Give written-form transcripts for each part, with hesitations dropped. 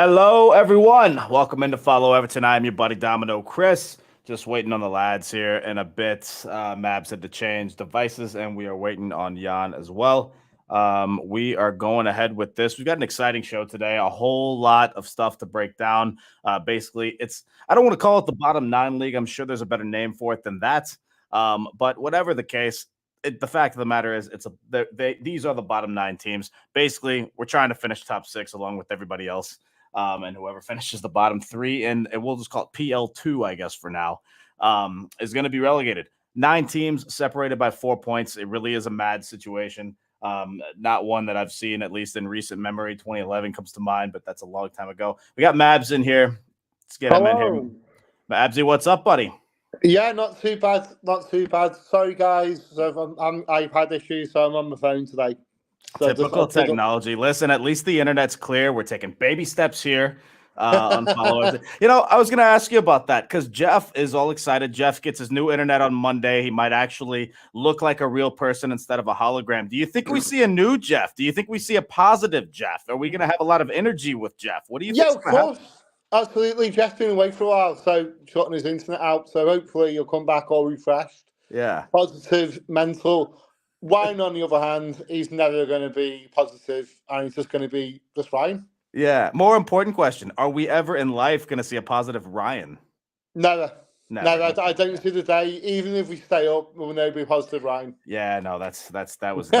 Hello, everyone. Welcome in to Follow Everton. I'm your buddy Domino Chris. Just waiting on the lads here in a bit. Mabbs had to change devices, and we are waiting on Yann as well. We are going ahead with this. We've got an exciting show today. A whole lot of stuff to break down. Basically, I don't want to call it the bottom nine league. I'm sure there's a better name for it than that. But whatever the case, the fact of the matter is, these are the bottom nine teams. Basically, we're trying to finish top six along with everybody else. And whoever finishes the bottom three, and we'll just call it PL2, I guess, for now, is going to be relegated. 9 teams separated by 4 points. It really is a mad situation. Not one that I've seen, at least in recent memory. 2011 comes to mind, but that's a long time ago. We got Mabbs in here. Let's get him in here. Mabbsy, what's up, buddy? Yeah, not too bad. Not too bad. Sorry, guys. I've had issues, so I'm on my phone today. So typical technology. Listen, at least the internet's clear. We're taking baby steps here on followers. I was going to ask you about that because Jeff is all excited. Jeff gets his new internet on Monday. He might actually look like a real person instead of a hologram. Do you think we see a new Jeff? Do you think we see a positive Jeff? Are we going to have a lot of energy with Jeff? What do you think? Yeah, of course. Absolutely. Jeff's been away for a while, so shutting his internet out. So hopefully he'll come back all refreshed. Yeah. Positive, mental. Ryan, on the other hand, he's never going to be positive, and he's just going to be just Ryan. Yeah. More important question: are we ever in life going to see a positive Ryan? Never. I don't see the day. Even if we stay up, we'll never be positive Ryan. Yeah, no, that was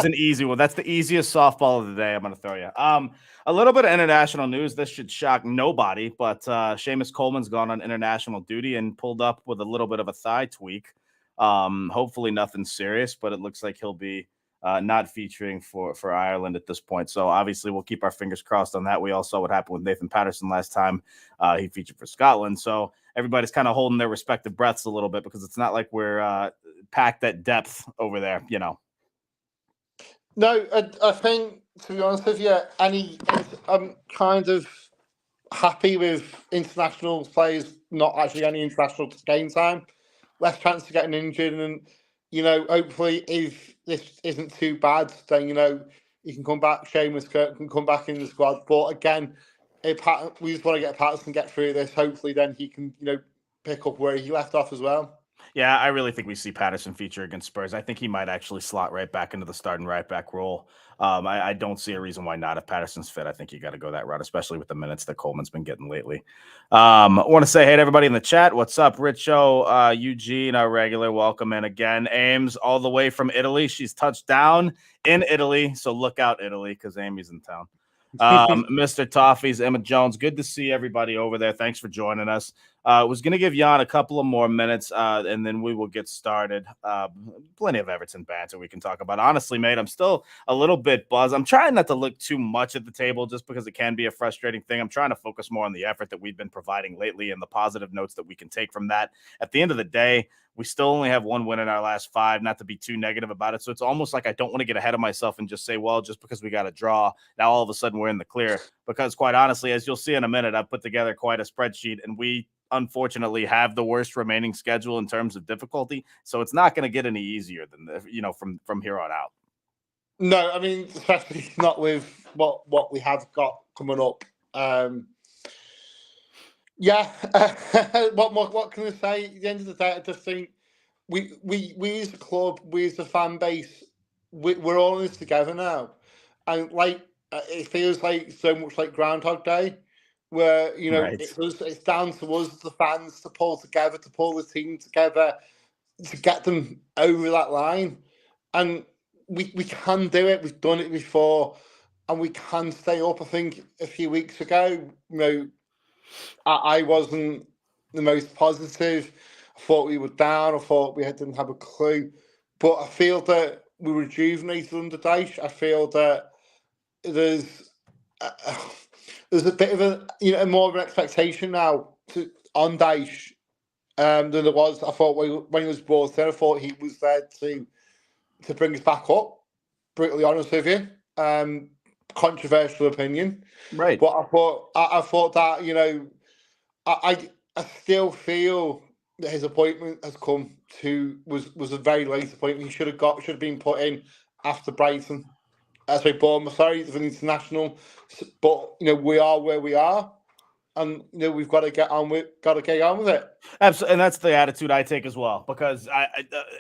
an easy one. That's the easiest softball of the day I'm going to throw you. A little bit of international news. This should shock nobody, but Seamus Coleman's gone on international duty and pulled up with a little bit of a thigh tweak. Hopefully nothing serious, but it looks like he'll be not featuring for Ireland at this point. So obviously we'll keep our fingers crossed on that. We all saw what happened with Nathan Patterson last time he featured for Scotland. So everybody's kind of holding their respective breaths a little bit because it's not like we're packed at depth over there, No, I think, to be honest with you, I'm kind of happy with international players not actually any international game time. Less chance of getting injured, and hopefully, if this isn't too bad, then he can come back. Seamus Kirk can come back in the squad. But again, we just want to get Patterson get through this. Hopefully, then he can pick up where he left off as well. Yeah, I really think we see Patterson feature against Spurs. I think he might actually slot right back into the starting right back role. I don't see a reason why not. If Patterson's fit, I think you got to go that route, especially with the minutes that Coleman's been getting lately. I want to say hey to everybody in the chat. What's up, Richo, Eugene, our regular, welcome in again. Ames all the way from Italy. She's touched down in Italy, so look out, Italy, because Amy's in town. Mr. Toffees, Emma Jones, good to see everybody over there. Thanks for joining us. Was going to give Yann a couple of more minutes, and then we will get started. Plenty of Everton banter we can talk about. Honestly, mate, I'm still a little bit buzzed. I'm trying not to look too much at the table just because it can be a frustrating thing. I'm trying to focus more on the effort that we've been providing lately and the positive notes that we can take from that. At the end of the day, we still only have 1 win in our last 5, not to be too negative about it. So it's almost like I don't want to get ahead of myself and just say, well, just because we got a draw, now all of a sudden we're in the clear. Because quite honestly, as you'll see in a minute, I've put together quite a spreadsheet, and we unfortunately have the worst remaining schedule in terms of difficulty. So it's not going to get any easier than from here on out. No, I mean, especially not with what we have got coming up. What can I say? At the end of the day, I just think we as a club, we as a fan base, we're all in this together now, and it feels like so much like Groundhog Day, where Right. it's down to us, the fans, to pull together, to pull the team together, to get them over that line, and we can do it. We've done it before, and we can stay up. I think a few weeks ago, I wasn't the most positive. I thought we were down. I thought we didn't have a clue. But I feel that we rejuvenated under Dyche. I feel that there's a bit of a more of an expectation now on Dyche than there was. I thought when he was brought in, I thought he was there to bring us back up. Brutally honest with you. Controversial opinion, right? But I thought that I still feel that his appointment has come was a very late appointment. He should have been put in after Brighton. sorry, Bournemouth, sorry, for the international. But we are where we are, and we've got to get on with it. Absolutely, and that's the attitude I take as well, because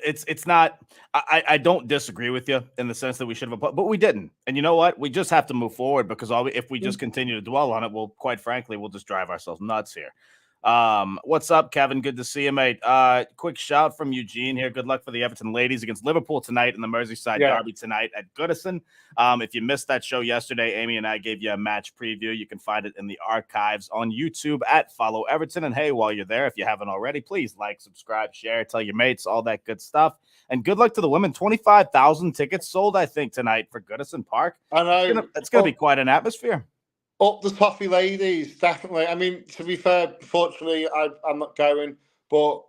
it's not. I don't disagree with you in the sense that we should have, but we didn't. And you know what? We just have to move forward, because if we just continue to dwell on it, well, quite frankly, we'll just drive ourselves nuts here. What's up, Kevin? Good to see you, mate. Quick shout from Eugene here. Good luck for the Everton ladies against Liverpool tonight and the Merseyside derby tonight at Goodison. If you missed that show yesterday, Amy and I gave you a match preview. You can find it in the archives on YouTube at Follow Everton. And hey, while you're there, if you haven't already, please like, subscribe, share, tell your mates, all that good stuff. And good luck to the women. 25,000 tickets sold, I think, tonight for Goodison Park. I know. It's gonna be quite an atmosphere. Up the toffee ladies, definitely. I mean, to be fair, fortunately, I'm not going, but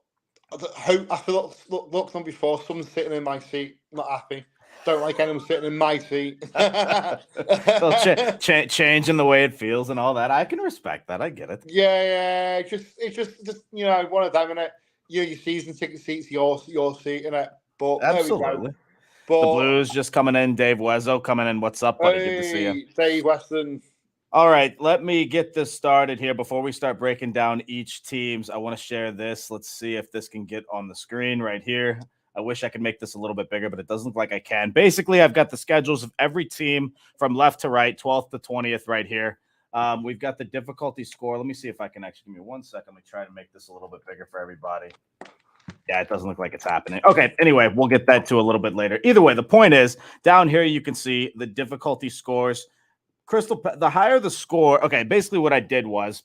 I feel looked on before. Someone's sitting in my seat, not happy. Don't like anyone sitting in my seat. Changing the way it feels and all that. I can respect that. I get it. Yeah. It's just one of them, innit? Your season ticket seats, your seat, innit? But absolutely. But the Blues just coming in. Dave Wezzo coming in. What's up, buddy? Good to see you. Dave Weston. All right, let me get this started here. Before we start breaking down each teams, I want to share this. Let's see if this can get on the screen right here. I wish I could make this a little bit bigger, but it doesn't look like I can. Basically, I've got the schedules of every team from left to right, 12th to 20th right here. We've got the difficulty score. Let me see if I can actually, give me 1 second. Let me try to make this a little bit bigger for everybody. Yeah, it doesn't look like it's happening. Okay, anyway, we'll get that to a little bit later. Either way, the point is, down here you can see the difficulty scores. The higher the score, okay, basically what I did was,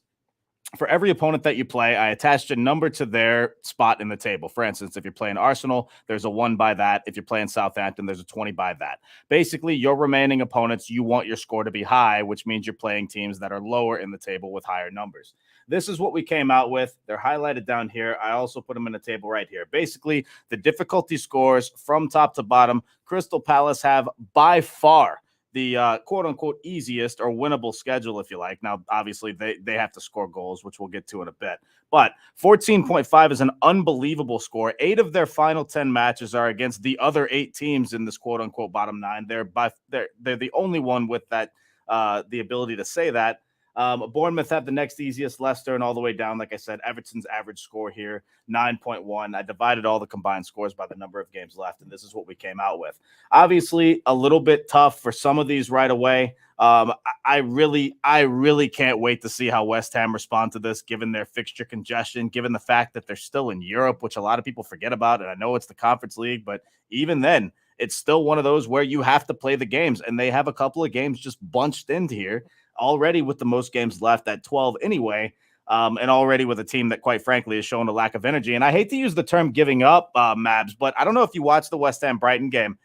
for every opponent that you play, I attached a number to their spot in the table. For instance, if you're playing Arsenal, there's a 1 by that. If you're playing Southampton, there's a 20 by that. Basically, your remaining opponents, you want your score to be high, which means you're playing teams that are lower in the table with higher numbers. This is what we came out with. They're highlighted down here. I also put them in a table right here. Basically, the difficulty scores from top to bottom, Crystal Palace have by far the quote-unquote easiest or winnable schedule, if you like. Now, obviously, they have to score goals, which we'll get to in a bit. But 14.5 is an unbelievable score. 8 of their final 10 matches are against the other 8 teams in this quote-unquote bottom 9. They're the only one with that the ability to say that. Bournemouth have the next easiest, Leicester, and all the way down, like I said, Everton's average score here, 9.1. I divided all the combined scores by the number of games left, and this is what we came out with. Obviously, a little bit tough for some of these right away. I really can't wait to see how West Ham respond to this, given their fixture congestion, given the fact that they're still in Europe, which a lot of people forget about. And I know it's the Conference League, but even then, it's still one of those where you have to play the games, and they have a couple of games just bunched into here already with the most games left at 12 anyway, and already with a team that, quite frankly, has shown a lack of energy. And I hate to use the term giving up, Mabbs, but I don't know if you watched the West Ham Brighton game.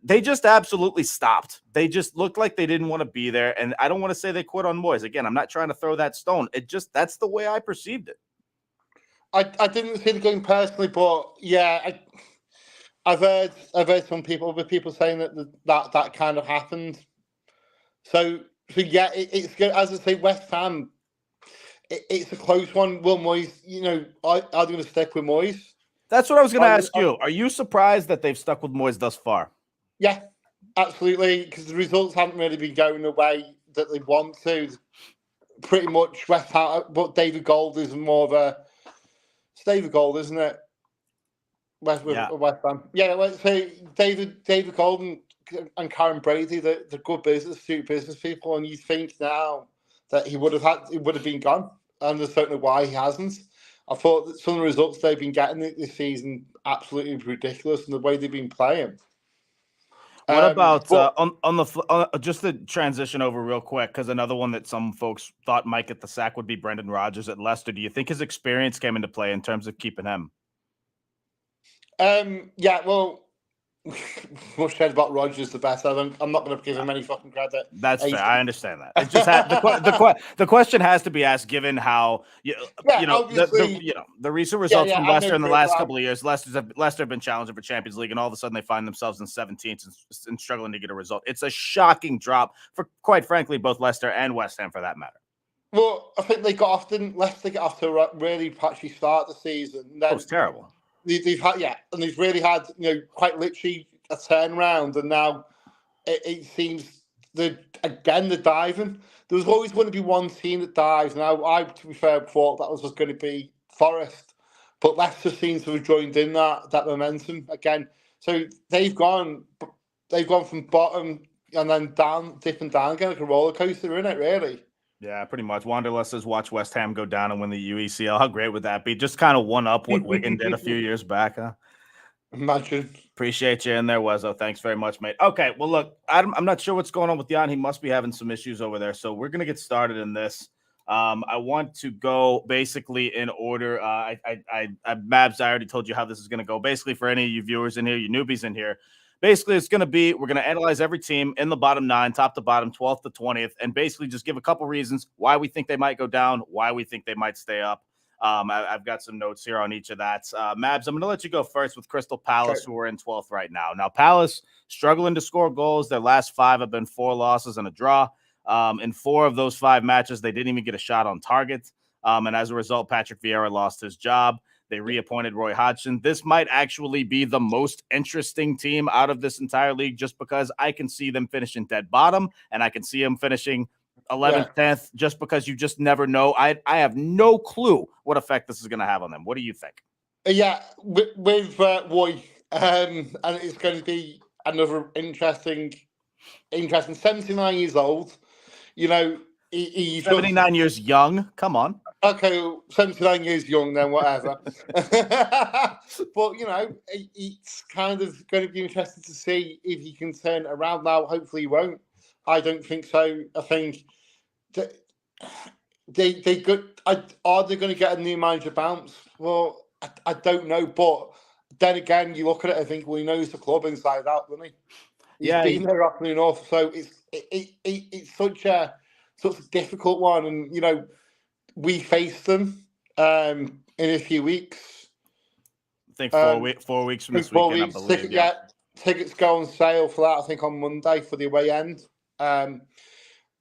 They just absolutely stopped. They just looked like they didn't want to be there. And I don't want to say they quit on Moyes. Again, I'm not trying to throw that stone. That's the way I perceived it. I didn't see the game personally, but yeah, I've heard some people saying that kind of happened. So yeah, it's good. As I say, West Ham, it's a close one. Will Moyes, are they going to stick with Moyes? That's what I was going to ask you. Are you surprised that they've stuck with Moyes thus far? Yeah, absolutely, because the results haven't really been going the way that they want to. Pretty much West Ham, but David Gold is more of a... It's David Gold, isn't it? West Ham. Yeah, let's say David Gold and Karen Brady, they're good business people, and you think now that he would have been gone, and I don't know why he hasn't. I thought that some of the results they've been getting this season absolutely ridiculous, and the way they've been playing. What about just the transition over real quick, because another one that some folks thought might get the sack would be Brendan Rodgers at Leicester. Do you think his experience came into play in terms of keeping him? Yeah, well, much said about Rodgers the best. I'm not going to give him any fucking credit. That's fair. I understand that. It just the question has to be asked, given how the recent results from Leicester in the last couple of years. Leicester have been challenging for Champions League, and all of a sudden they find themselves in 17th and struggling to get a result. It's a shocking drop for, quite frankly, both Leicester and West Ham for that matter. Well, I think Leicester get off to a really patchy start the season. It was terrible. They've really had quite literally a turnaround, and now it seems the diving. There was always going to be one team that dives. Now, to be fair, thought that was going to be Forest, but Leicester seems to have joined in that momentum again. So they've gone from bottom and then down, dipping down again, like a roller coaster, isn't it? Really. Yeah, pretty much. Wanderlust says watch West Ham go down and win the UECL. How great would that be? Just kind of one up what Wigan did a few years back, huh? Imagine. Appreciate you in there, Wezzo. Thanks very much, mate. Okay, well, look, I'm not sure what's going on with Yann. He must be having some issues over there. So we're going to get started in this. I want to go basically in order. Mabbs, I already told you how this is going to go. Basically, for any of you viewers in here, you newbies in here, basically it's going to be, we're going to analyze every team in the bottom 9, top to bottom, 12th to 20th, and basically just give a couple reasons why we think they might go down, why we think they might stay up. I've got some notes here on each of that. Mabbs, I'm going to let you go first with Crystal Palace, who are in 12th right now. Now, Palace struggling to score goals. Their last 5 have been 4 losses and a draw. In 4 of those 5 matches, they didn't even get a shot on target. And as a result, Patrick Vieira lost his job. They reappointed Roy Hodgson. This might actually be the most interesting team out of this entire league, just because I can see them finishing dead bottom, and I can see them finishing 11th, 10th, just because you just never know. I have no clue what effect this is going to have on them. What do you think? Yeah, with Roy, and it's going to be another interesting 79 years old. You know, he's 79 years young. Come on. Okay, 79 years young, then whatever. But, you know, it's kind of going to be interesting to see if he can turn it around now. Hopefully he won't. I don't think so. I think they could. Are they going to get a new manager bounce? Well, I don't know. But then again, you look at it, I think, well, he knows the club inside out, doesn't he? He's been there often enough. So it's such a difficult one. And, you know, we face them in a few weeks. I think 4 weeks from this weekend, I believe. Tickets go on sale for that, I think, on Monday for the away end.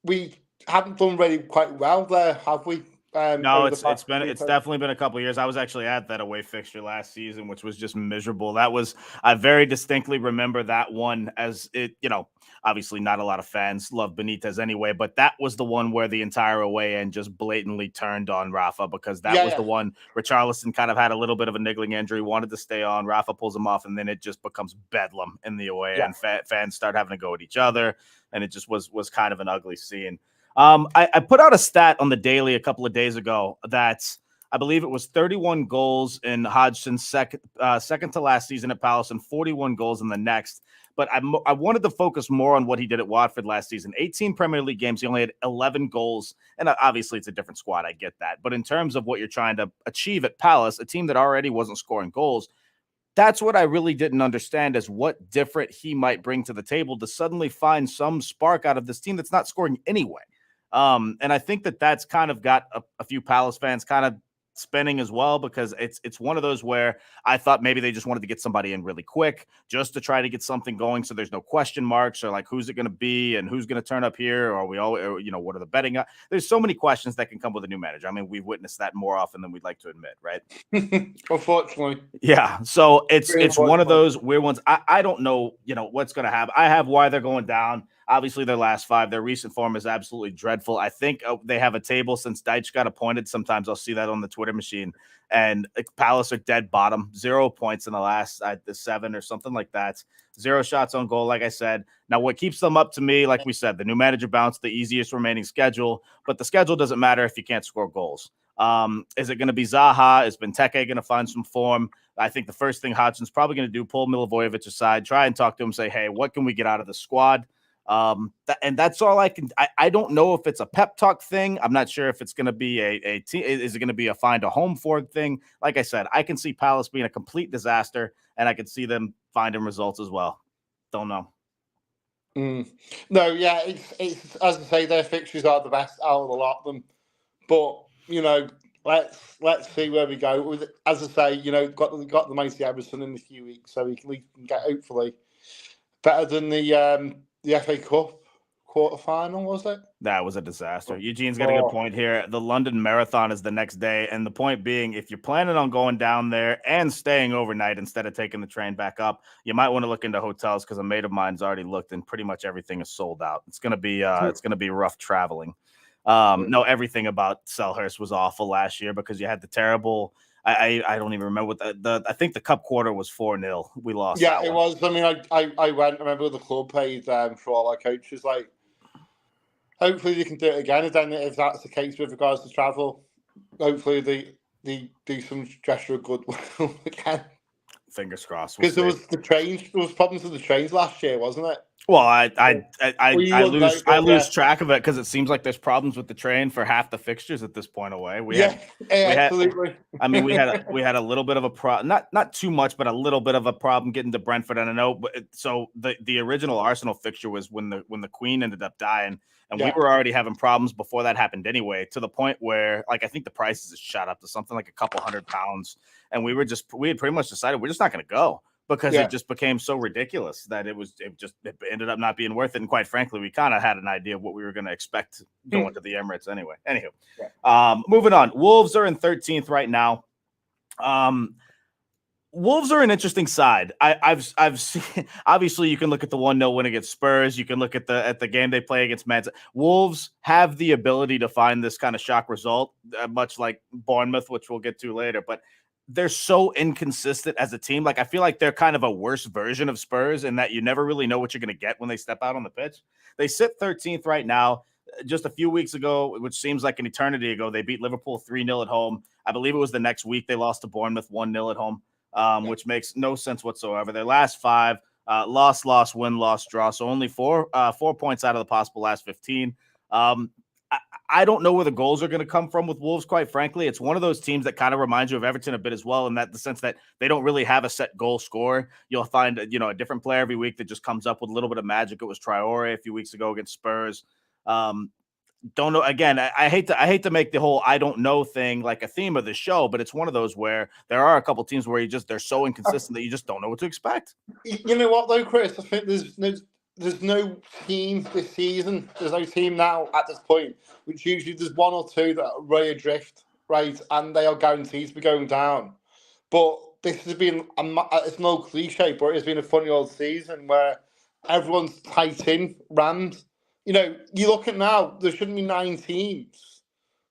We haven't done really quite well there, have we? No, it's definitely been a couple of years. I was actually at that away fixture last season, which was just miserable. I very distinctly remember that one as it, you know, obviously not a lot of fans love Benitez anyway, but that was the one where the entire away end just blatantly turned on Rafa, because that was the one where Richarlison kind of had a little bit of a niggling injury, wanted to stay on. Rafa pulls him off, and then it just becomes bedlam in the away end. Fans start having to go at each other, and it just was kind of an ugly scene. I put out a stat on the Daily a couple of days ago that I believe it was 31 goals in Hodgson's second to last season at Palace and 41 goals in the next. But I wanted to focus more on what he did at Watford last season. 18 Premier League games, he only had 11 goals. And obviously it's a different squad, I get that. But in terms of what you're trying to achieve at Palace, a team that already wasn't scoring goals, that's what I really didn't understand, is what different he might bring to the table to suddenly find some spark out of this team that's not scoring anyway. And I think that's kind of got a few Palace fans kind of spinning as well, because it's one of those where I thought maybe they just wanted to get somebody in really quick just to try to get something going, so there's no question marks, or like, who's it going to be and who's going to turn up here, or we all, you know, what are the betting? There's so many questions that can come with a new manager. I mean, we've witnessed that more often than we'd like to admit, right? Unfortunately. Yeah. So it's one of those weird ones. I don't know, you know, what's going to happen. I have why they're going down. Obviously, their last 5, their recent form is absolutely dreadful. I think they have a table since Deitch got appointed. Sometimes I'll see that on the Twitter machine. And Palace are dead bottom, 0 points in the last 7 or something like that. 0 shots on goal, like I said. Now, what keeps them up to me, like we said, the new manager bounce, the easiest remaining schedule. But the schedule doesn't matter if you can't score goals. Is it going to be Zaha? Is Benteke going to find some form? I think the first thing Hodgson's probably going to do, pull Milivojevic aside, try and talk to him, say, hey, what can we get out of the squad? And that's all I can. I don't know if it's a pep talk thing. I'm not sure if it's going to be a team. Is it going to be a find a home for thing? Like I said, I can see Palace being a complete disaster, and I can see them finding results as well. Don't know. No, yeah, it's as I say, their fixtures are the best out of a lot of them. But you know, let's see where we go. As I say, you know, got the mighty Everton in a few weeks, so we can get hopefully better than the FA Cup quarterfinal, was it? That was a disaster. Eugene's got a good point here. The London Marathon is the next day. And the point being, if you're planning on going down there and staying overnight instead of taking the train back up, you might want to look into hotels because a mate of mine's already looked and pretty much everything is sold out. It's going to be rough traveling. No, everything about Selhurst was awful last year because you had the terrible. I don't even remember what I think the cup quarter was 4-0. We lost. Yeah, it was. I mean, I went. I remember the club paid for all our coaches. Like, hopefully they can do it again. And then if that's the case with regards to travel, hopefully they do some gesture of goodwill again. Fingers crossed. Because there was problems with the trains last year, wasn't it? Well, I lose track of it because it seems like there's problems with the train for half the fixtures at this point away. Absolutely. I mean, we had a little bit of a problem, not too much, but a little bit of a problem getting to Brentford. And I know, so the original Arsenal fixture was when the Queen ended up dying, and we were already having problems before that happened anyway. To the point where, like, I think the prices had shot up to something like a couple £100, and we had pretty much decided we're just not going to go. Because it just became so ridiculous that it ended up not being worth it. And quite frankly, we kind of had an idea of what we were going to expect going to the Emirates anyway. Anywho, moving on. Wolves are in 13th right now. Wolves are an interesting side. I've seen, obviously you can look at the 1-0 win against Spurs. You can look at the game they play against Man City. Wolves have the ability to find this kind of shock result, much like Bournemouth, which we'll get to later. But they're so inconsistent as a team. Like, I feel like they're kind of a worse version of Spurs in that you never really know what you're going to get when they step out on the pitch. They sit 13th right now. Just a few weeks ago, which seems like an eternity ago, they beat Liverpool 3-0 at home. I believe it was the next week they lost to Bournemouth 1-0 at home, which makes no sense whatsoever. Their last 5, loss, win, loss, draw. So only 4 points out of the possible last 15. I don't know where the goals are going to come from with Wolves, quite frankly. It's one of those teams that kind of reminds you of Everton a bit as well, in that the sense that they don't really have a set goal scorer. You'll find, a different player every week that just comes up with a little bit of magic. It was Traore a few weeks ago against Spurs. Don't know. Again, I hate to make the whole I don't know thing like a theme of the show, but it's one of those where there are a couple teams where they're so inconsistent that you just don't know what to expect. You know what though, Chris? I think there's no team this season. There's no team now at this point, which usually there's 1 or 2 that are way adrift, right? And they are guaranteed to be going down. But this has been, it's no cliche, but it's been a funny old season where everyone's tight in, rammed. You look at now, there shouldn't be 9 teams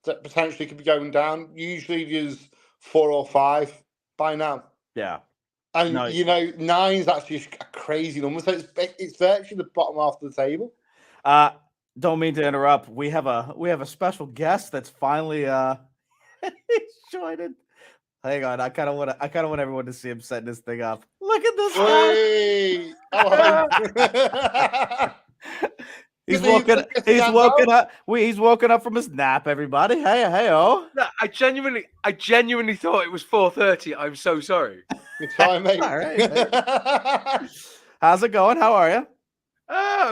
that potentially could be going down. Usually there's 4 or 5 by now. Yeah. And, 9 is actually a crazy number. So it's virtually the bottom half of the table. Don't mean to interrupt. We have a special guest that's finally joined. Hang on. I kind of want everyone to see him setting this thing up. Look at this guy. He's woken up. He's woken up from his nap. Everybody, hey, oh! No, I genuinely thought it was 4:30. I'm so sorry. Good time, mate. All right. How's it going? How are you?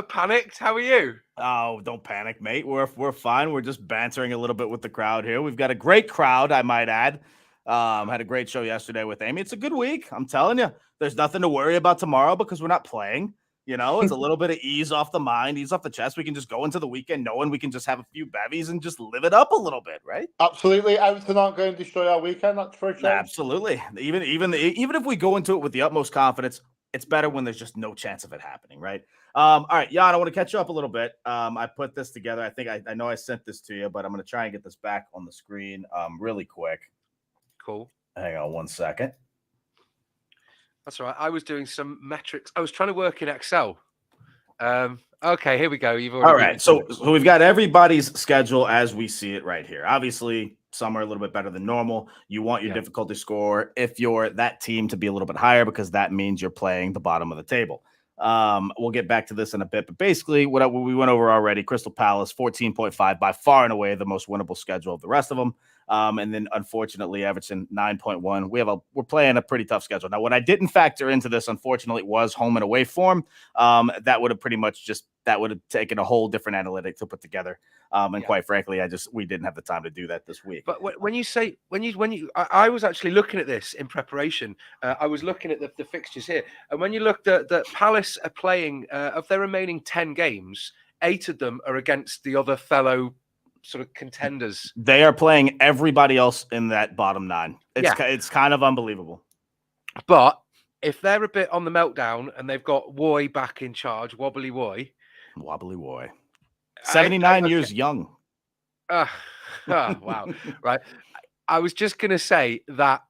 Panicked. How are you? Oh, don't panic, mate. We're fine. We're just bantering a little bit with the crowd here. We've got a great crowd, I might add. Had a great show yesterday with Amy. It's a good week. I'm telling you. There's nothing to worry about tomorrow because we're not playing. It's a little bit of ease off the mind, ease off the chest. We can just go into the weekend knowing we can just have a few bevies and just live it up a little bit, right? Absolutely. Everton aren't going to destroy our weekend. That's for sure. Absolutely. Even if we go into it with the utmost confidence, it's better when there's just no chance of it happening, right? All right, Yann, I want to catch you up a little bit. I put this together. I think I know I sent this to you, but I'm going to try and get this back on the screen really quick. Cool. Hang on 1 second. That's all right. I was doing some metrics. I was trying to work in Excel. Okay, here we go. You've already. All right. So we've got everybody's schedule as we see it right here. Obviously, some are a little bit better than normal. You want your difficulty score, if you're that team, to be a little bit higher because that means you're playing the bottom of the table. We'll get back to this in a bit, but basically what we went over already, Crystal Palace 14.5, by far and away the most winnable schedule of the rest of them. And then unfortunately Everton 9.1. We're playing a pretty tough schedule. Now, what I didn't factor into this, unfortunately, was home and away form. That would have pretty much that would have taken a whole different analytic to put together. Quite frankly, we didn't have the time to do that this week. But I was actually looking at this in preparation. I was looking at the fixtures here, and when you looked at that, Palace are playing of their remaining 10 games, 8 of them are against the other fellow sort of contenders. They are playing everybody else in that bottom 9. Yeah. It's kind of unbelievable. But if they're a bit on the meltdown and they've got Woy back in charge, Wobbly Woy. 79 years young. Wow. Right. I was just going to say that,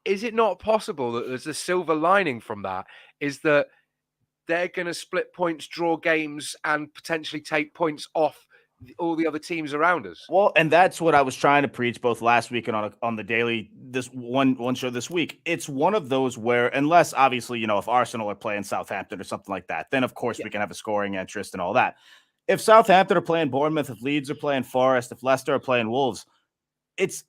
is it not possible that there's a silver lining from that? Is that they're going to split points, draw games, and potentially take points off all the other teams around us? Well, and that's what I was trying to preach both last week and on the daily, this one show this week. It's one of those where, unless obviously, if Arsenal are playing Southampton or something like that, then of course we can have a scoring interest and all that. If Southampton are playing Bournemouth, if Leeds are playing Forest, if Leicester are playing Wolves, it's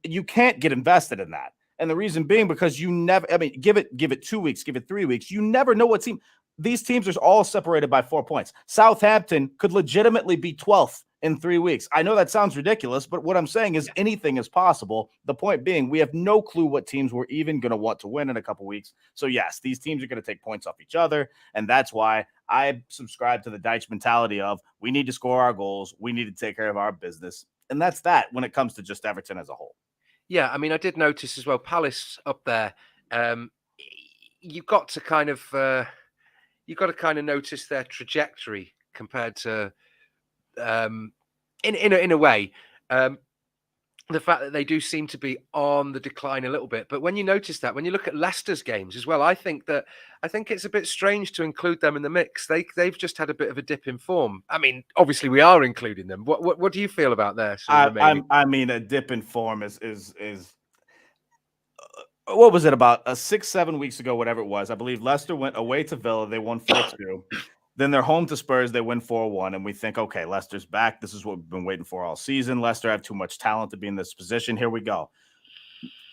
you can't get invested in that. And the reason being because you never, give it 2 weeks, give it 3 weeks. You never know what team. These teams are all separated by 4 points. Southampton could legitimately be 12th in 3 weeks. I know that sounds ridiculous, but what I'm saying is anything is possible. The point being, we have no clue what teams we're even going to want to win in a couple weeks. So yes, these teams are going to take points off each other. And that's why I subscribe to the Deitch mentality of we need to score our goals. We need to take care of our business. And that's that when it comes to just Everton as a whole. Yeah, I did notice as well, Palace up there. You've got to kind of notice their trajectory compared to, in a way, the fact that they do seem to be on the decline a little bit. But when you notice that, when you look at Leicester's games as well, I think it's a bit strange to include them in the mix. They've just had a bit of a dip in form. Obviously we are including them. What do you feel about their sort of remaining? A dip in form is what was it, about 6-7 weeks ago, whatever it was. I believe Leicester went away to Villa. They won 4-2. Then they're home to Spurs. They win 4-1. And we think, okay, Leicester's back. This is what we've been waiting for all season. Leicester have too much talent to be in this position. Here we go.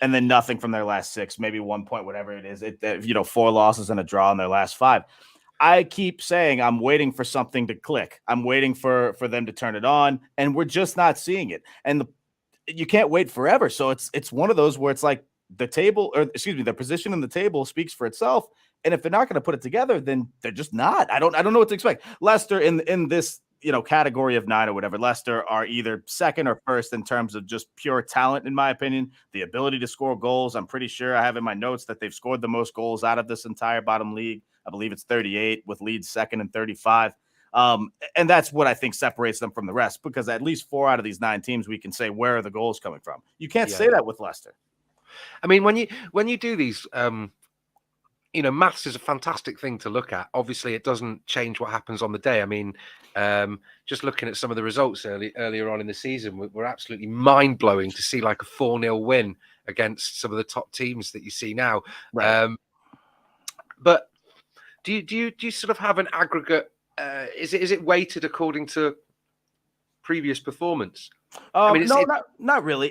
And then nothing from their last 6, maybe 1 point, whatever it is. 4 losses and a draw in their last 5. I keep saying I'm waiting for something to click. I'm waiting for them to turn it on. And we're just not seeing it. And you can't wait forever. So it's one of those where it's like the position in the table speaks for itself. And if they're not going to put it together, then they're just not. I don't know what to expect. Leicester in this, category of 9 or whatever, Leicester are either second or first in terms of just pure talent, in my opinion. The ability to score goals. I'm pretty sure I have in my notes that they've scored the most goals out of this entire bottom league. I believe it's 38, with Leeds second and 35. And that's what I think separates them from the rest, because at least 4 out of these 9 teams, we can say, where are the goals coming from? You can't say that with Leicester. When you do these, maths is a fantastic thing to look at. Obviously, it doesn't change what happens on the day. Just looking at some of the results earlier on in the season, were absolutely mind-blowing to see like a 4-0 win against some of the top teams that you see now. Right. But do you sort of have an aggregate? Is it weighted according to previous performance? Not really.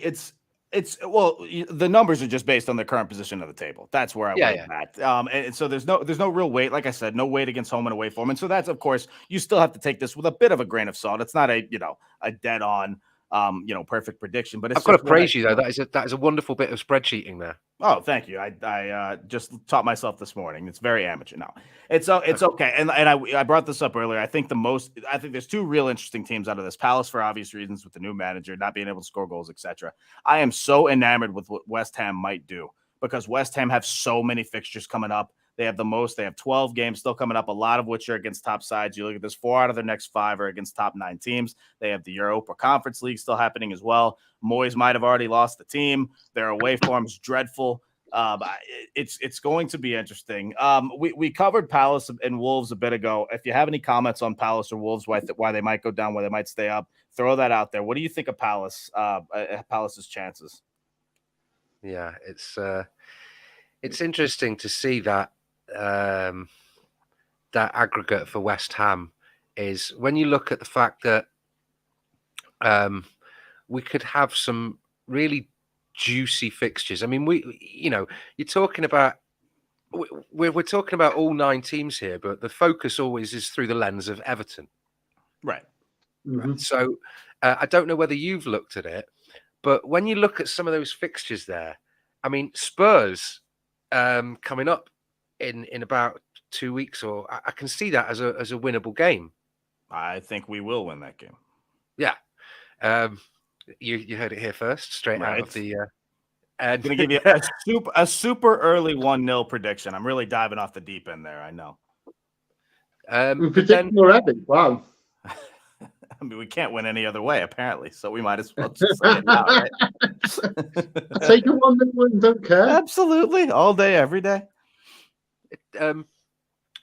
The numbers are just based on the current position of the table. That's where I went at. And so there's no real weight. Like I said, no weight against home and away form. And so that's, of course, you still have to take this with a bit of a grain of salt. It's not a dead on, perfect prediction. But I've got to praise you though. That is a wonderful bit of spreadsheeting there. Oh, thank you. I just taught myself this morning. It's very amateur now. It's okay. And I brought this up earlier. I think there's 2 real interesting teams out of this. Palace, for obvious reasons, with the new manager not being able to score goals, etc. I am so enamored with what West Ham might do, because West Ham have so many fixtures coming up. They have 12 games still coming up, a lot of which are against top sides. You look at this, 4 out of their next 5 are against top 9 teams. They have the Europa Conference League still happening as well. Moyes might have already lost the team. Their away form's dreadful. It's going to be interesting. We covered Palace and Wolves a bit ago. If you have any comments on Palace or Wolves, why they might go down, why they might stay up, throw that out there. What do you think of Palace's chances? Yeah, it's interesting to see that that aggregate for West Ham is, when you look at the fact that we could have some really juicy fixtures. You're talking about, we're talking about all 9 teams here, but the focus always is through the lens of Everton. Right. Mm-hmm. So I don't know whether you've looked at it, but when you look at some of those fixtures there, Spurs coming up in about 2 weeks, or I can see that as a winnable game. I think we will win that game. Yeah. You heard it here first, straight out of the. I'm going to give you a super early 1-0 prediction. I'm really diving off the deep end there. I know. We predicted already. Wow. I mean, we can't win any other way, apparently. So we might as well just say it now, right? Take a 1-0 and don't care. Absolutely, all day, every day.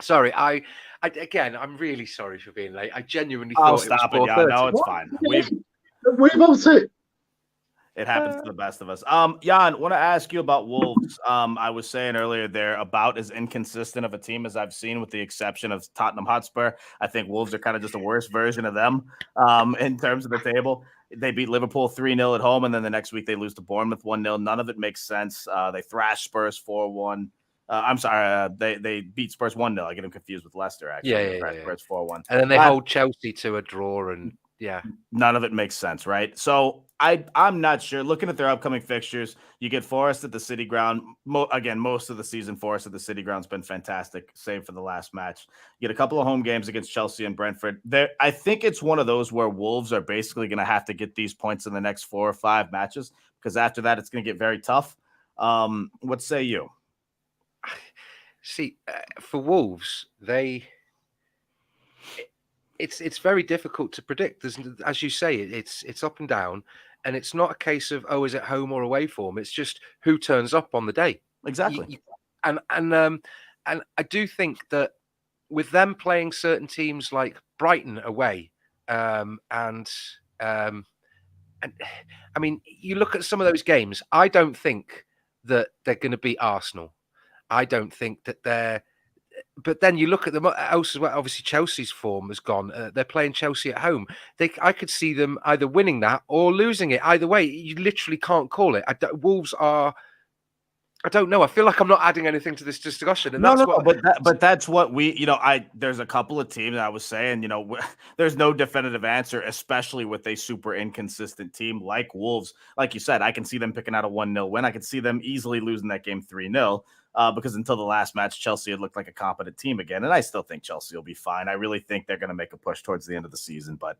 Sorry, I'm really sorry for being late. I genuinely thought stop it was 4:30. Yeah, no, it's fine. We've all it. It happens to the best of us. Yann, want to ask you about Wolves. I was saying earlier they're about as inconsistent of a team as I've seen, with the exception of Tottenham Hotspur. I think Wolves are kind of just a worse version of them in terms of the table. They beat Liverpool 3-0 at home, and then the next week they lose to Bournemouth 1-0. None of it makes sense. They thrashed Spurs 4-1. I'm sorry, they beat Spurs 1-0. I get them confused with Leicester, actually. Yeah. Spurs 4-1. And then they hold Chelsea to a draw, and none of it makes sense, right? So I'm not sure. Looking at their upcoming fixtures, you get Forest at the City Ground. Again, most of the season, Forest at the City Ground's been fantastic, save for the last match. You get a couple of home games against Chelsea and Brentford. I think it's one of those where Wolves are basically going to have to get these points in the next 4 or 5 matches, because after that, it's going to get very tough. What say you? See, for Wolves, it's very difficult to predict. As you say, it's up and down, and it's not a case of, is it home or away form. It's just who turns up on the day. Exactly. And I do think that with them playing certain teams like Brighton away, and I mean, you look at some of those games. I don't think that they're going to beat Arsenal. I don't think that they're. But then you look at them else as well. Obviously, Chelsea's form has gone. They're playing Chelsea at home. I could see them either winning that or losing it. Either way, you literally can't call it. Wolves are. I don't know. I feel like I'm not adding anything to this discussion, and but that's what we. There's a couple of teams I was saying. There's no definitive answer, especially with a super inconsistent team like Wolves. Like you said, I can see them picking out a 1-0 win. I could see them easily losing that game 3-0. Because until the last match, Chelsea had looked like a competent team again. And I still think Chelsea will be fine. I really think they're going to make a push towards the end of the season, but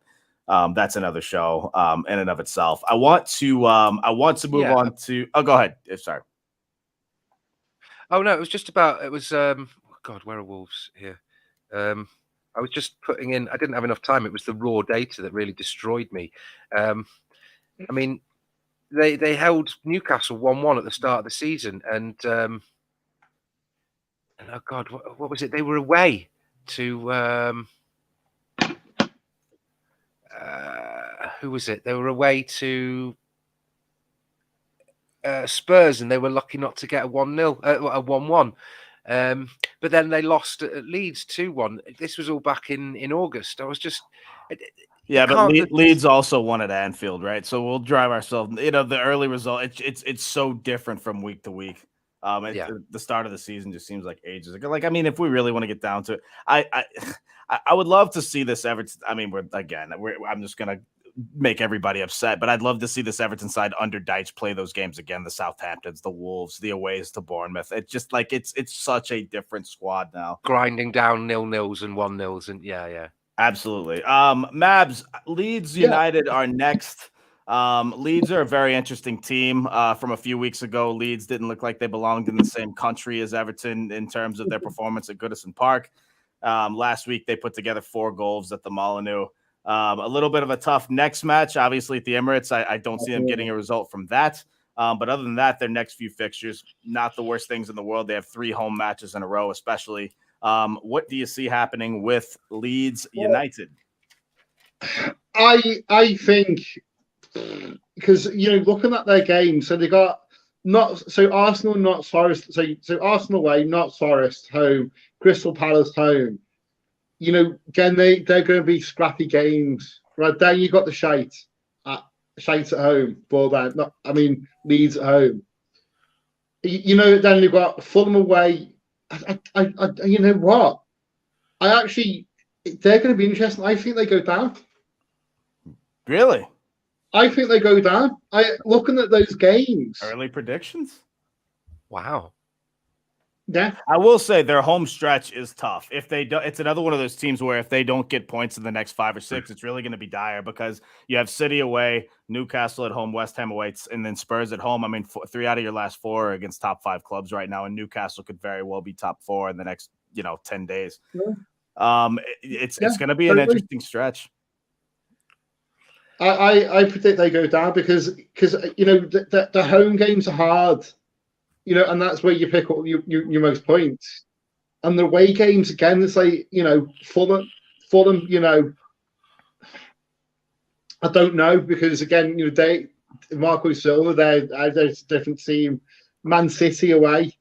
that's another show in and of itself. I want to move on to, go ahead. Sorry. Oh no, it was God, where are Wolves here? I was just putting in, I didn't have enough time. It was the raw data that really destroyed me. I mean, they held Newcastle 1-1 at the start of the season, and oh God, what was it? They were away to who was it? They were away to Spurs, and they were lucky not to get a 1-1. But then they lost at Leeds 2-1. This was all back in August. I was just. But Leeds also won at Anfield, right? So we'll drive ourselves. The early result. It's so different from week to week. The start of the season just seems like ages ago. Like, I mean, if we really want to get down to it, I would love to see this Everton. I mean, I'm just gonna make everybody upset, but I'd love to see this Everton side under Dyche play those games again. The Southamptons, the Wolves, the aways to Bournemouth. It's just like it's such a different squad now. Grinding down 0-0s and 1-0s, and yeah. Absolutely. Mabbs, Leeds United are next. Leeds are a very interesting team. From a few weeks ago, Leeds didn't look like they belonged in the same country as Everton in terms of their performance at Goodison Park. Last week, they put together 4 goals at the Molineux. A little bit of a tough next match, obviously, at the Emirates. I don't see them getting a result from that. But other than that, their next few fixtures, not the worst things in the world. They have 3 home matches in a row, especially. What do you see happening with Leeds United? I think, because looking at their games, so they got Arsenal, not Forest. So Arsenal away, not Forest home, Crystal Palace home. Again, they're going to be scrappy games. Right there, you got the shite at home. Leeds at home. Then you've got Fulham away. You know what? They're going to be interesting. I think they go down. Really? I think they go down. Looking at those games. Early predictions? Wow. Yeah. I will say their home stretch is tough. If they do, it's another one of those teams where if they don't get points in the next 5 or 6, it's really going to be dire because you have City away, Newcastle at home, West Ham away, and then Spurs at home. I mean, 3 out of your last 4 are against top 5 clubs right now, and Newcastle could very well be top 4 in the next 10 days. Yeah. It's going to be an interesting stretch. I predict they go down because the home games are hard, and that's where you pick up your most points. And the away games again, it's like Fulham. I don't know because again, Marco Silva, they're a different team. Man City away,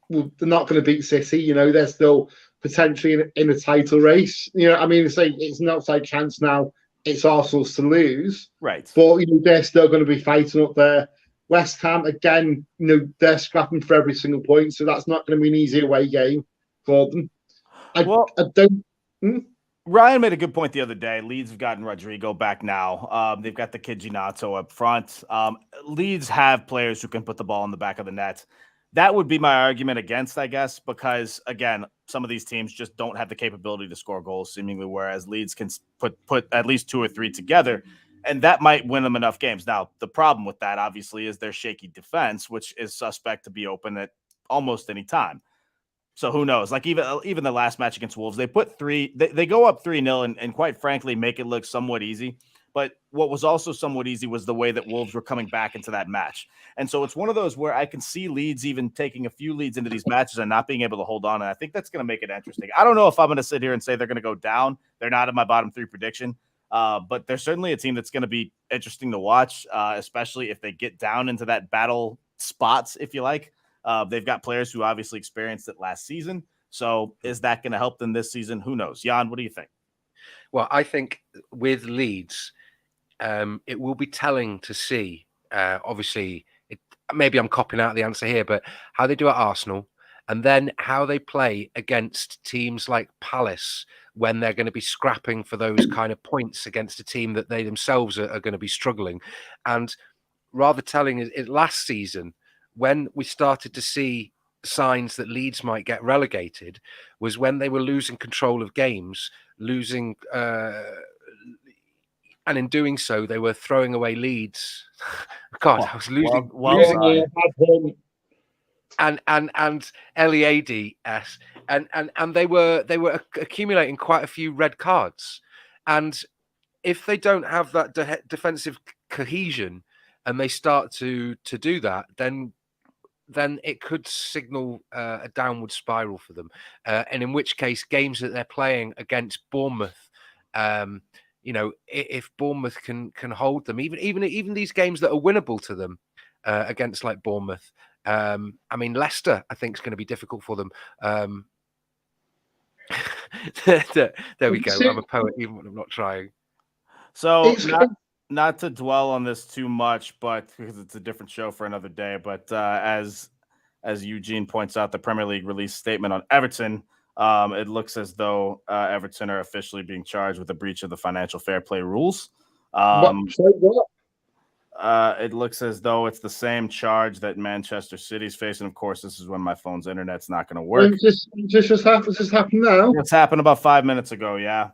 well, they're not going to beat City. They're still potentially in a title race. I mean, it's not like chance now. It's Arsenal's to lose, right? But they're still going to be fighting up there. West Ham again, they're scrapping for every single point, so that's not going to be an easy away game for them. I don't. Ryan made a good point the other day. Leeds have gotten Rodrigo back now. They've got the kid Ginato up front. Leeds have players who can put the ball in the back of the net. That would be my argument against, I guess, because, again, some of these teams just don't have the capability to score goals, seemingly, whereas Leeds can put at least 2 or 3 together, and that might win them enough games. Now, the problem with that, obviously, is their shaky defense, which is suspect to be open at almost any time. So who knows? Like even the last match against Wolves, they put 3. They go up 3-0 and quite frankly make it look somewhat easy. But what was also somewhat easy was the way that Wolves were coming back into that match. And so it's one of those where I can see Leeds even taking a few leads into these matches and not being able to hold on. And I think that's going to make it interesting. I don't know if I'm going to sit here and say they're going to go down. They're not in my bottom 3 prediction. But they're certainly a team that's going to be interesting to watch, especially if they get down into that battle spots, if you like. They've got players who obviously experienced it last season. So is that going to help them this season? Who knows? Yann, what do you think? Well, I think with Leeds, it will be telling to see, obviously, maybe I'm copying out the answer here, but how they do at Arsenal and then how they play against teams like Palace when they're going to be scrapping for those kind of points against a team that they themselves are going to be struggling. And rather telling is last season, when we started to see signs that Leeds might get relegated, was when they were losing control of games, and in doing so, they were throwing away leads. God, I was losing. And LEADS, and they were accumulating quite a few red cards. And if they don't have that defensive cohesion, and they start to do that, then it could signal a downward spiral for them. And in which case, games that they're playing against Bournemouth, if Bournemouth can hold them, even these games that are winnable to them against like Bournemouth. I mean, Leicester, I think, is going to be difficult for them. There we go. I'm a poet, even when I'm not trying. So not to dwell on this too much, but because it's a different show for another day. But as Eugene points out, the Premier League released statement on Everton. It looks as though Everton are officially being charged with a breach of the financial fair play rules. It looks as though it's the same charge that Manchester City's facing. Of course, this is when my phone's internet's not going to work. Just happened now. It's happened about 5 minutes ago. Yeah.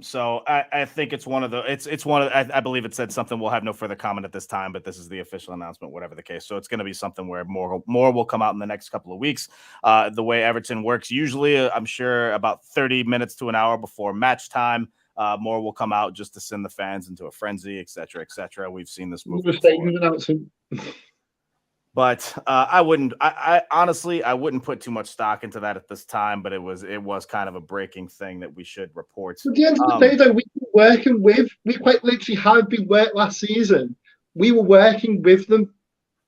So I think it's one of the it's one of I believe it said something. We'll have no further comment at this time, but this is the official announcement, whatever the case. So it's going to be something where more will come out in the next couple of weeks. The way Everton works, usually I'm sure about 30 minutes to an hour before match time, more will come out just to send the fans into a frenzy, et cetera, et cetera. We've seen this move before. But I honestly, I wouldn't put too much stock into that at this time, but it was kind of a breaking thing that we should report. At the end of the day, though, we quite literally had been worked last season. We were working with them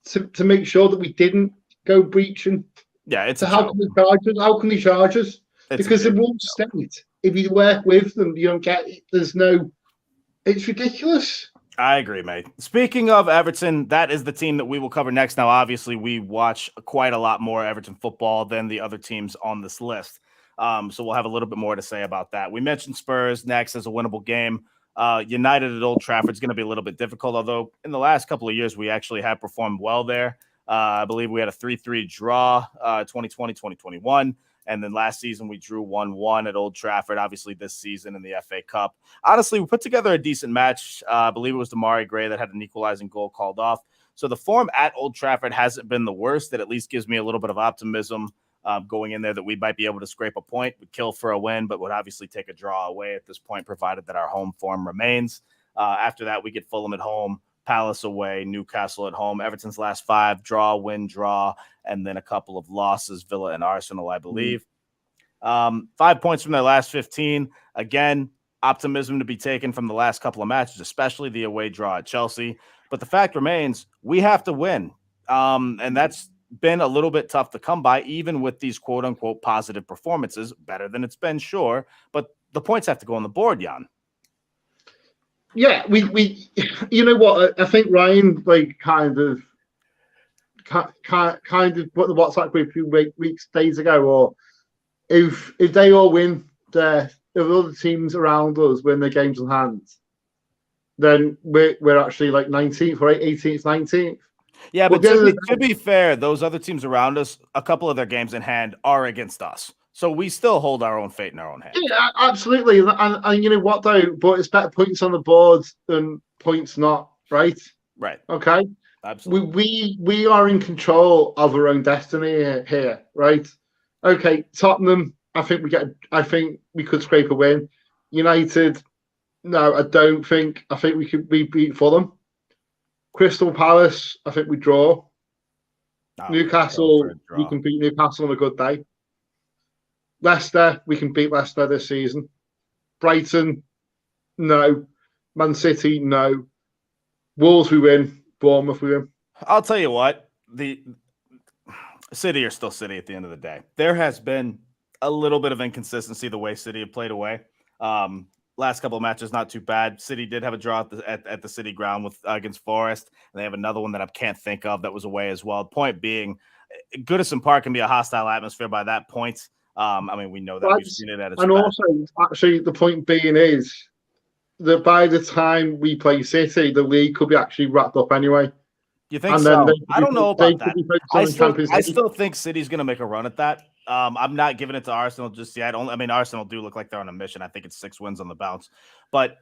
to make sure that we didn't go breaching. Yeah, it's so how can they charge us? Because the rules state if you work with them, you don't get it. It's ridiculous. I agree, mate. Speaking of Everton, that is the team that we will cover next. Now, obviously, we watch quite a lot more Everton football than the other teams on this list. So we'll have a little bit more to say about that. We mentioned Spurs next as a winnable game. United at Old Trafford is going to be a little bit difficult, although in the last couple of years, we actually have performed well there. I believe we had a 3-3 draw 2020-2021. And then last season we drew 1-1 at Old Trafford. Obviously this season in the FA Cup. Honestly, we put together a decent match. I believe it was Damari Gray that had an equalizing goal called off. So the form at Old Trafford hasn't been the worst. That at least gives me a little bit of optimism going in there that we might be able to scrape a point. Would kill for a win, but would obviously take a draw away at this point, provided that our home form remains. After that, we get Fulham at home, Palace away, Newcastle at home. Everton's last 5, draw, win, draw, and then a couple of losses, Villa and Arsenal, I believe. 5 points from their last 15. Again, optimism to be taken from the last couple of matches, especially the away draw at Chelsea. But the fact remains, we have to win. And that's been a little bit tough to come by, even with these quote-unquote positive performances. Better than it's been, sure. But the points have to go on the board, Yann. Yeah, we you know what? I think Ryan kind of put the WhatsApp group a few days ago, or if they all win, if other teams around us win their games in hand, then we're actually like 19th or 18th, 19th. Yeah, but to be fair, those other teams around us, a couple of their games in hand are against us. So we still hold our own fate in our own hands. Yeah, absolutely. And you know what, though? But it's better points on the board than points not, right? Right. Okay? Absolutely. We are in control of our own destiny here, right? Okay, Tottenham, I think we could scrape a win. United, no, I don't think. I think we beat Fulham. Crystal Palace, I think we draw. Newcastle, we can beat Newcastle on a good day. Leicester, we can beat Leicester this season. Brighton, no. Man City, no. Wolves, we win. Bournemouth, we win. I'll tell you what, the City are still City at the end of the day. There has been a little bit of inconsistency the way City have played away. Last couple of matches, not too bad. City did have a draw at the City ground against Forest, and they have another one that I can't think of that was away as well. Point being, Goodison Park can be a hostile atmosphere by that point. I mean, we know that. We've seen it at its best. Also, actually, the point being is that by the time we play City, the league could be actually wrapped up anyway. You think so? I don't know about that. I still think City's going to make a run at that. I'm not giving it to Arsenal just yet. I mean, Arsenal do look like they're on a mission. I think it's 6 wins on the bounce. But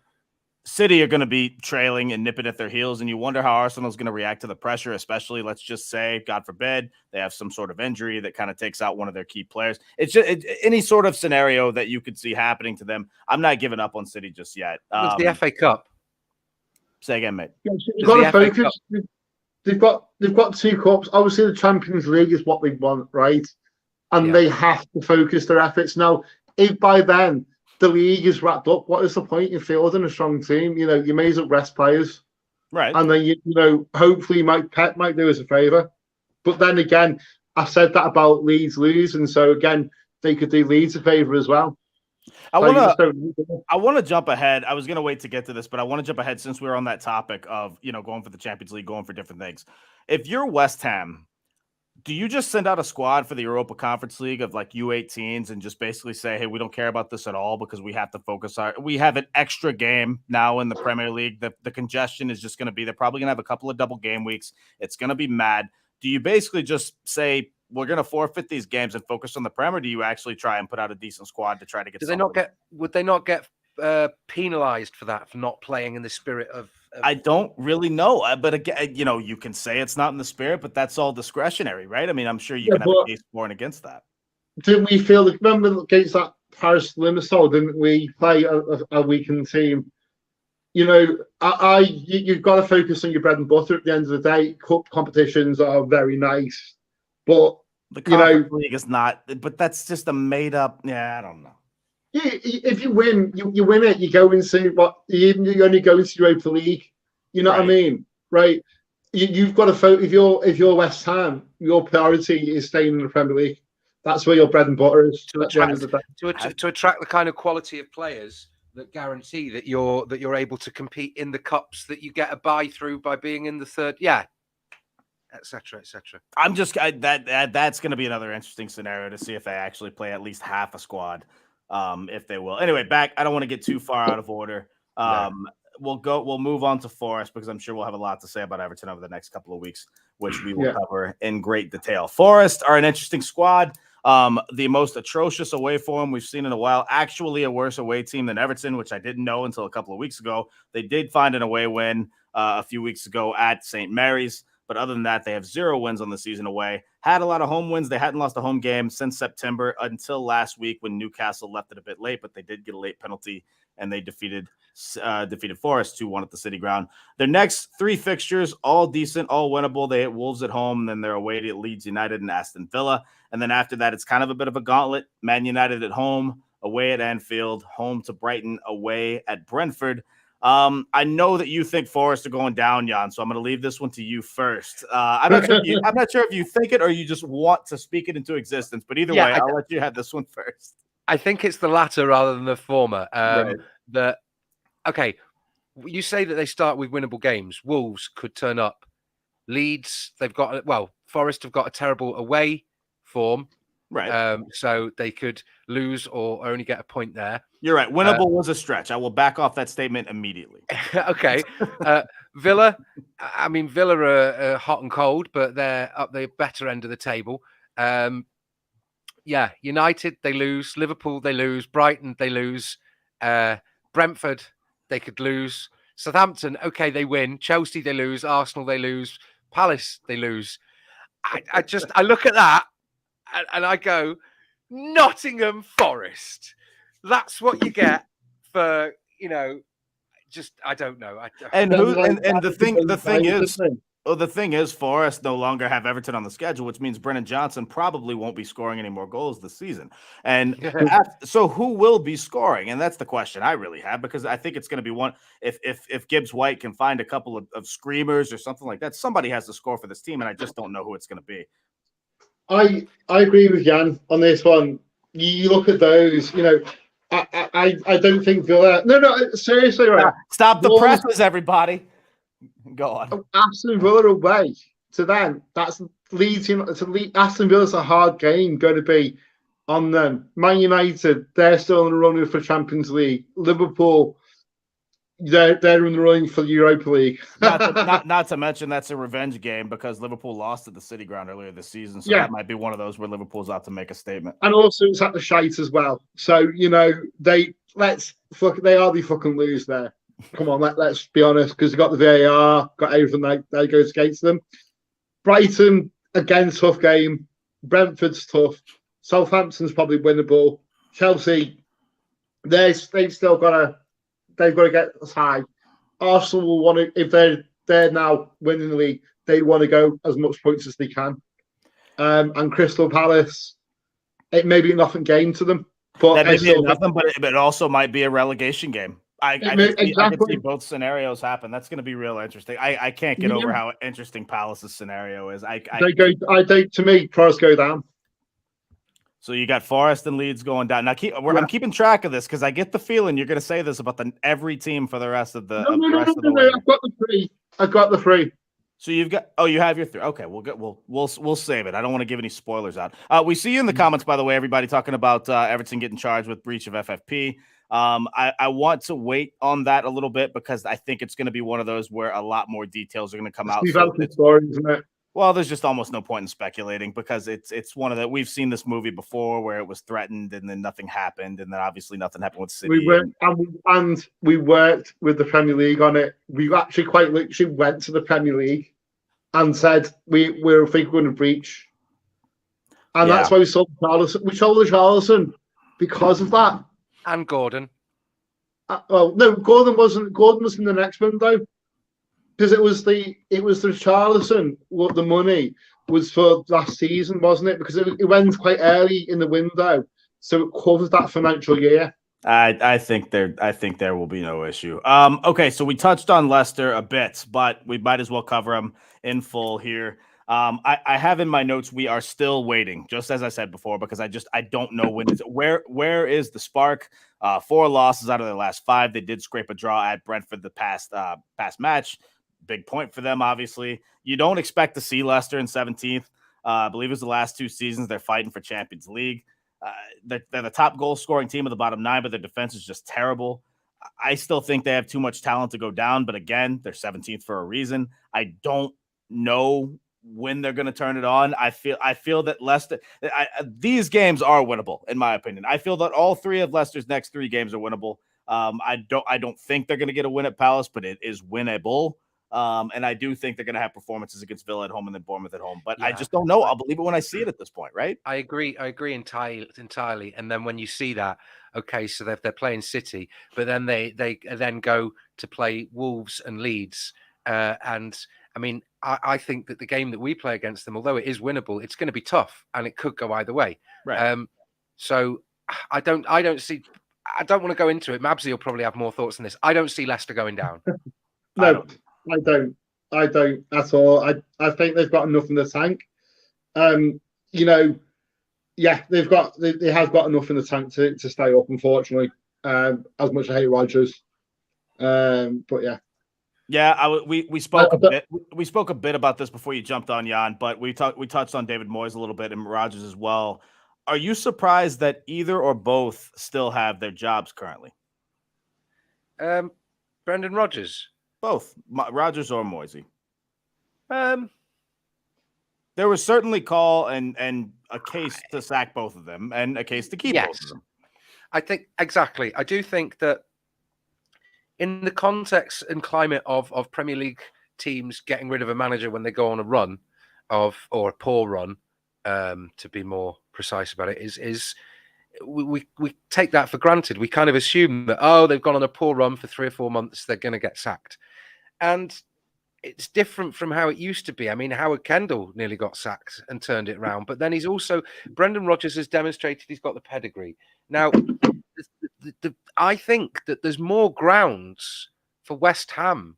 City are going to be trailing and nipping at their heels, and you wonder how Arsenal's going to react to the pressure, especially, let's just say, God forbid, they have some sort of injury that kind of takes out one of their key players. It's just any sort of scenario that you could see happening to them. I'm not giving up on City just yet. It's the FA Cup. Say again, mate. Yeah, so you've got to focus. They've got 2 cups. Obviously, the Champions League is what they want, right? And they have to focus their efforts. Now, if by then the league is wrapped up, what is the point in fielding a strong team? You know, you may as well rest players. Right. And then, you know, hopefully Pep might do us a favour. But then again, I said that about Leeds losing. So again, they could do Leeds a favour as well. I want to jump ahead. I was going to wait to get to this, but I want to jump ahead since we're on that topic of, you know, going for the Champions League, going for different things. If you're West Ham, do you just send out a squad for the Europa Conference League of like U18s and just basically say, hey, we don't care about this at all because we have to focus we have an extra game now in the Premier League. The congestion is just going to be, they're probably going to have a couple of double game weeks. It's going to be mad. Do you basically just say, we're going to forfeit these games and focus on the Premier? Or do you actually try and put out a decent squad to try to get? Would they not get penalized for that, for not playing in the spirit of? I don't really know, but again, you know, you can say it's not in the spirit, but that's all discretionary, right? I mean, I'm sure you can have a case for and against that. Didn't we feel like, remember against that Paris Limassol, didn't we play a weakened team? You know, you've got to focus on your bread and butter at the end of the day. Cup competitions are very nice, but the Conference League is not, but that's just a made up. Yeah, I don't know. Yeah, if you win, you win it. You go into you only go into Europa League. You know what I mean, right? You've got to focus. If you're West Ham, your priority is staying in the Premier League. That's where your bread and butter is. To attract the kind of quality of players that guarantee that you're able to compete in the cups that you get a buy through by being in the third. Yeah. Etc. Etc. I'm just that's going to be another interesting scenario to see if they actually play at least half a squad. If they will. Anyway, back. I don't want to get too far out of order. We'll move on to Forest because I'm sure we'll have a lot to say about Everton over the next couple of weeks which we will cover in great detail. Forest are an interesting squad. The most atrocious away form we've seen in a while. Actually, a worse away team than Everton, which I didn't know until a couple of weeks ago. They did find an away win a few weeks ago at St. Mary's. But other than that, they have 0 wins on the season away. Had a lot of home wins. They hadn't lost a home game since September until last week when Newcastle left it a bit late, but they did get a late penalty and they defeated Forest 2-1 at the City Ground. Their next 3 fixtures, all decent, all winnable. They hit Wolves at home, and then they're away to Leeds United and Aston Villa. And then after that, it's kind of a bit of a gauntlet. Man United at home, away at Anfield, home to Brighton, away at Brentford. I know that you think Forest are going down, Yann, so I'm going to leave this one to you first. I'm not sure if you think it or you just want to speak it into existence, but either way, I'll let you have this one first. I think it's the latter rather than the former. Right. Okay, you say that they start with winnable games. Wolves could turn up. Leeds, Forest have got a terrible away form. Right. So they could lose or only get a point there. You're right. Winnable was a stretch. I will back off that statement immediately. Okay. Villa, Villa are hot and cold, but they're up the better end of the table. United, they lose. Liverpool, they lose. Brighton, they lose. Brentford, they could lose. Southampton, okay, they win. Chelsea, they lose. Arsenal, they lose. Palace, they lose. I look at that and I go, Nottingham Forest. That's what you get for, I don't know. The thing is, Forest no longer have Everton on the schedule, which means Brennan Johnson probably won't be scoring any more goals this season. And so who will be scoring? And that's the question I really have, because I think it's going to be one. If Gibbs White can find a couple of screamers or something like that, somebody has to score for this team, and I just don't know who it's going to be. I agree with Yann on this one. You look at those, I don't think Villa. No, seriously, right? Stop the presses, everybody. Go on. Aston Villa away to them. That's Leeds. Aston Villa's a hard game going to be on them. Man United, they're still in the running for Champions League. Liverpool, they're in the running for the Europa League. not to mention that's a revenge game because Liverpool lost at the City Ground earlier this season. So that might be one of those where Liverpool's out to make a statement. And also it's at the shite as well. So they hardly fucking lose there. Come on, let's be honest, because they got the VAR, got everything that goes against them. Brighton, again, tough game. Brentford's tough. Southampton's probably winnable. Chelsea, they've got to get as high. Arsenal will want to, if they're now winning the league, they want to go as much points as they can. And Crystal Palace, it may be a nothing game to them, but that may be nothing, but it also might be a relegation game. I can see both scenarios happen. That's going to be real interesting. I can't get over how interesting Palace's scenario is. To me, Forest go down. So you got Forest and Leeds going down. Now I'm keeping track of this because I get the feeling you're going to say this about every team for the rest of the. No. I've got the three. So you have your 3. Okay, we'll save it. I don't want to give any spoilers out. We see you in the comments, by the way, everybody talking about Everton getting charged with breach of FFP. I want to wait on that a little bit because I think it's going to be one of those where a lot more details are going to come out. Story, isn't it? Well, there's just almost no point in speculating because it's one of the, we've seen this movie before where it was threatened and then nothing happened, and then obviously nothing happened with City. We worked with the Premier League on it. We actually quite literally went to the Premier League and said we think we're going to breach, and that's why we sold Charlison. We sold Charlison because of that. And Gordon. No, Gordon wasn't. Gordon was in the next window because it was the Charlison. What the money was for last season, wasn't it? Because it went quite early in the window, so it covers that financial year. I think there will be no issue. Okay, so we touched on Leicester a bit, but we might as well cover them in full here. I have in my notes we are still waiting, just as I said before, because I don't know where is the spark. 4 losses out of their last 5. They did scrape a draw at Brentford the past match. Big point for them, obviously. You don't expect to see Leicester in 17th. I believe it was the last 2 seasons they're fighting for Champions League. They're the top goal scoring team of the bottom 9, but their defense is just terrible. I still think they have too much talent to go down, but again, they're 17th for a reason. I don't know when they're going to turn it on. I feel that Leicester, these games are winnable, in my opinion. I feel that all 3 of Leicester's next 3 games are winnable. I don't think they're going to get a win at Palace, but it is winnable. And I do think they're going to have performances against Villa at home and then Bournemouth at home. But I just don't know. I'll believe it when I see it at this point, right? I agree entirely. And then when you see that, okay, so they're playing City, but then they then go to play Wolves and Leeds. And I mean, I think that the game that we play against them, although it is winnable, it's going to be tough and it could go either way. Right. So I don't want to go into it. Mabbsy will probably have more thoughts on this. I don't see Leicester going down. No, I don't at all. I think they've got enough in the tank. They have got enough in the tank to stay up, unfortunately. As much as I hate Rodgers. But yeah. Yeah, we spoke a bit. We spoke a bit about this before you jumped on, Yann, but we touched on David Moyes a little bit and Rodgers as well. Are you surprised that either or both still have their jobs currently? Brendan Rodgers. Both Rodgers or Moisey. There was certainly call and a case to sack both of them and a case to keep both of them. I think exactly. I do think that in the context and climate of Premier League teams getting rid of a manager when they go on a run or a poor run, to be more precise about it, is we take that for granted. We kind of assume that, they've gone on a poor run for 3 or 4 months, they're going to get sacked. And it's different from how it used to be. I mean, Howard Kendall nearly got sacked and turned it around. But then Brendan Rodgers has demonstrated he's got the pedigree. Now, I think that there's more grounds for West Ham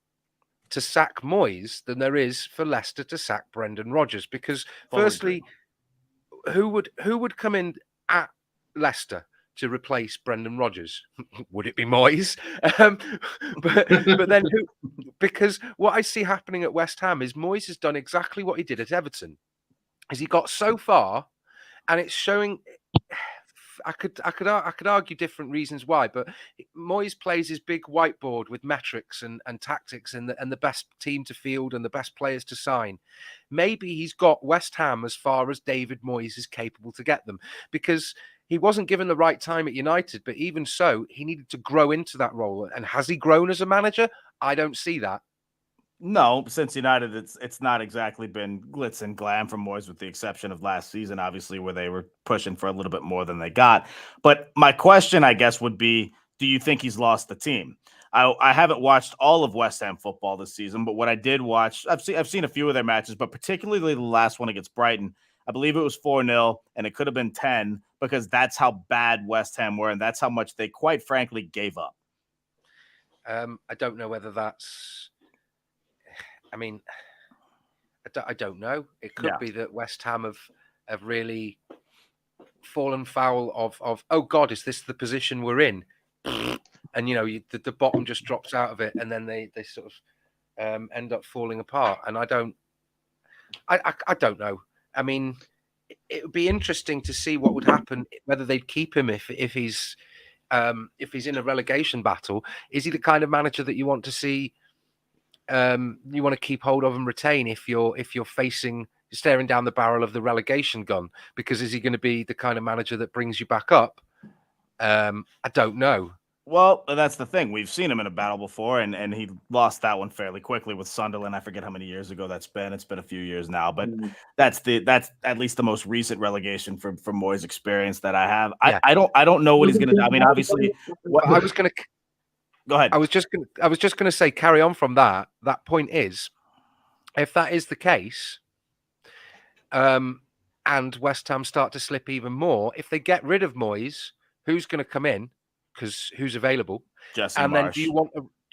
to sack Moyes than there is for Leicester to sack Brendan Rodgers. Because firstly, who would come in at Leicester to replace Brendan Rodgers? Would it be Moyes? But then who? Because what I see happening at West Ham is Moyes has done exactly what he did at Everton. Is he got so far, and it's showing. I could argue different reasons why, but Moyes plays his big whiteboard with metrics and tactics and the best team to field and the best players to sign. Maybe he's got West Ham as far as David Moyes is capable to get them, because he wasn't given the right time at United, but even so, he needed to grow into that role. And has he grown as a manager? I don't see that. No, since United, it's not exactly been glitz and glam for Moyes, with the exception of last season, obviously, where they were pushing for a little bit more than they got. But my question, I guess, would be, do you think he's lost the team? I haven't watched all of West Ham football this season, but what I did watch, I've seen a few of their matches, but particularly the last one against Brighton. I believe it was 4-0, and it could have been 10, because that's how bad West Ham were, and that's how much they, quite frankly, gave up. I don't know whether that's... I mean, I don't know. It could be that West Ham have really fallen foul of, oh God, is this the position we're in? And, the bottom just drops out of it, and then they sort of end up falling apart. And I don't know. I mean, it would be interesting to see what would happen, whether they'd keep him if he's in a relegation battle. Is he the kind of manager that you want to see? You want to keep hold of and retain if you're staring down the barrel of the relegation gun? Because is he going to be the kind of manager that brings you back up? I don't know. Well, that's the thing. We've seen him in a battle before, and he lost that one fairly quickly with Sunderland. I forget how many years ago that's been. It's been a few years now, but that's at least the most recent relegation from Moyes' experience that I have. Yeah. I don't know what he's going to do. I mean, obviously, I was going to go ahead. I was just going to say, carry on from that. That point is, if that is the case, and West Ham start to slip even more, if they get rid of Moyes, who's going to come in? Because who's available? Jesse and Marsh. Then do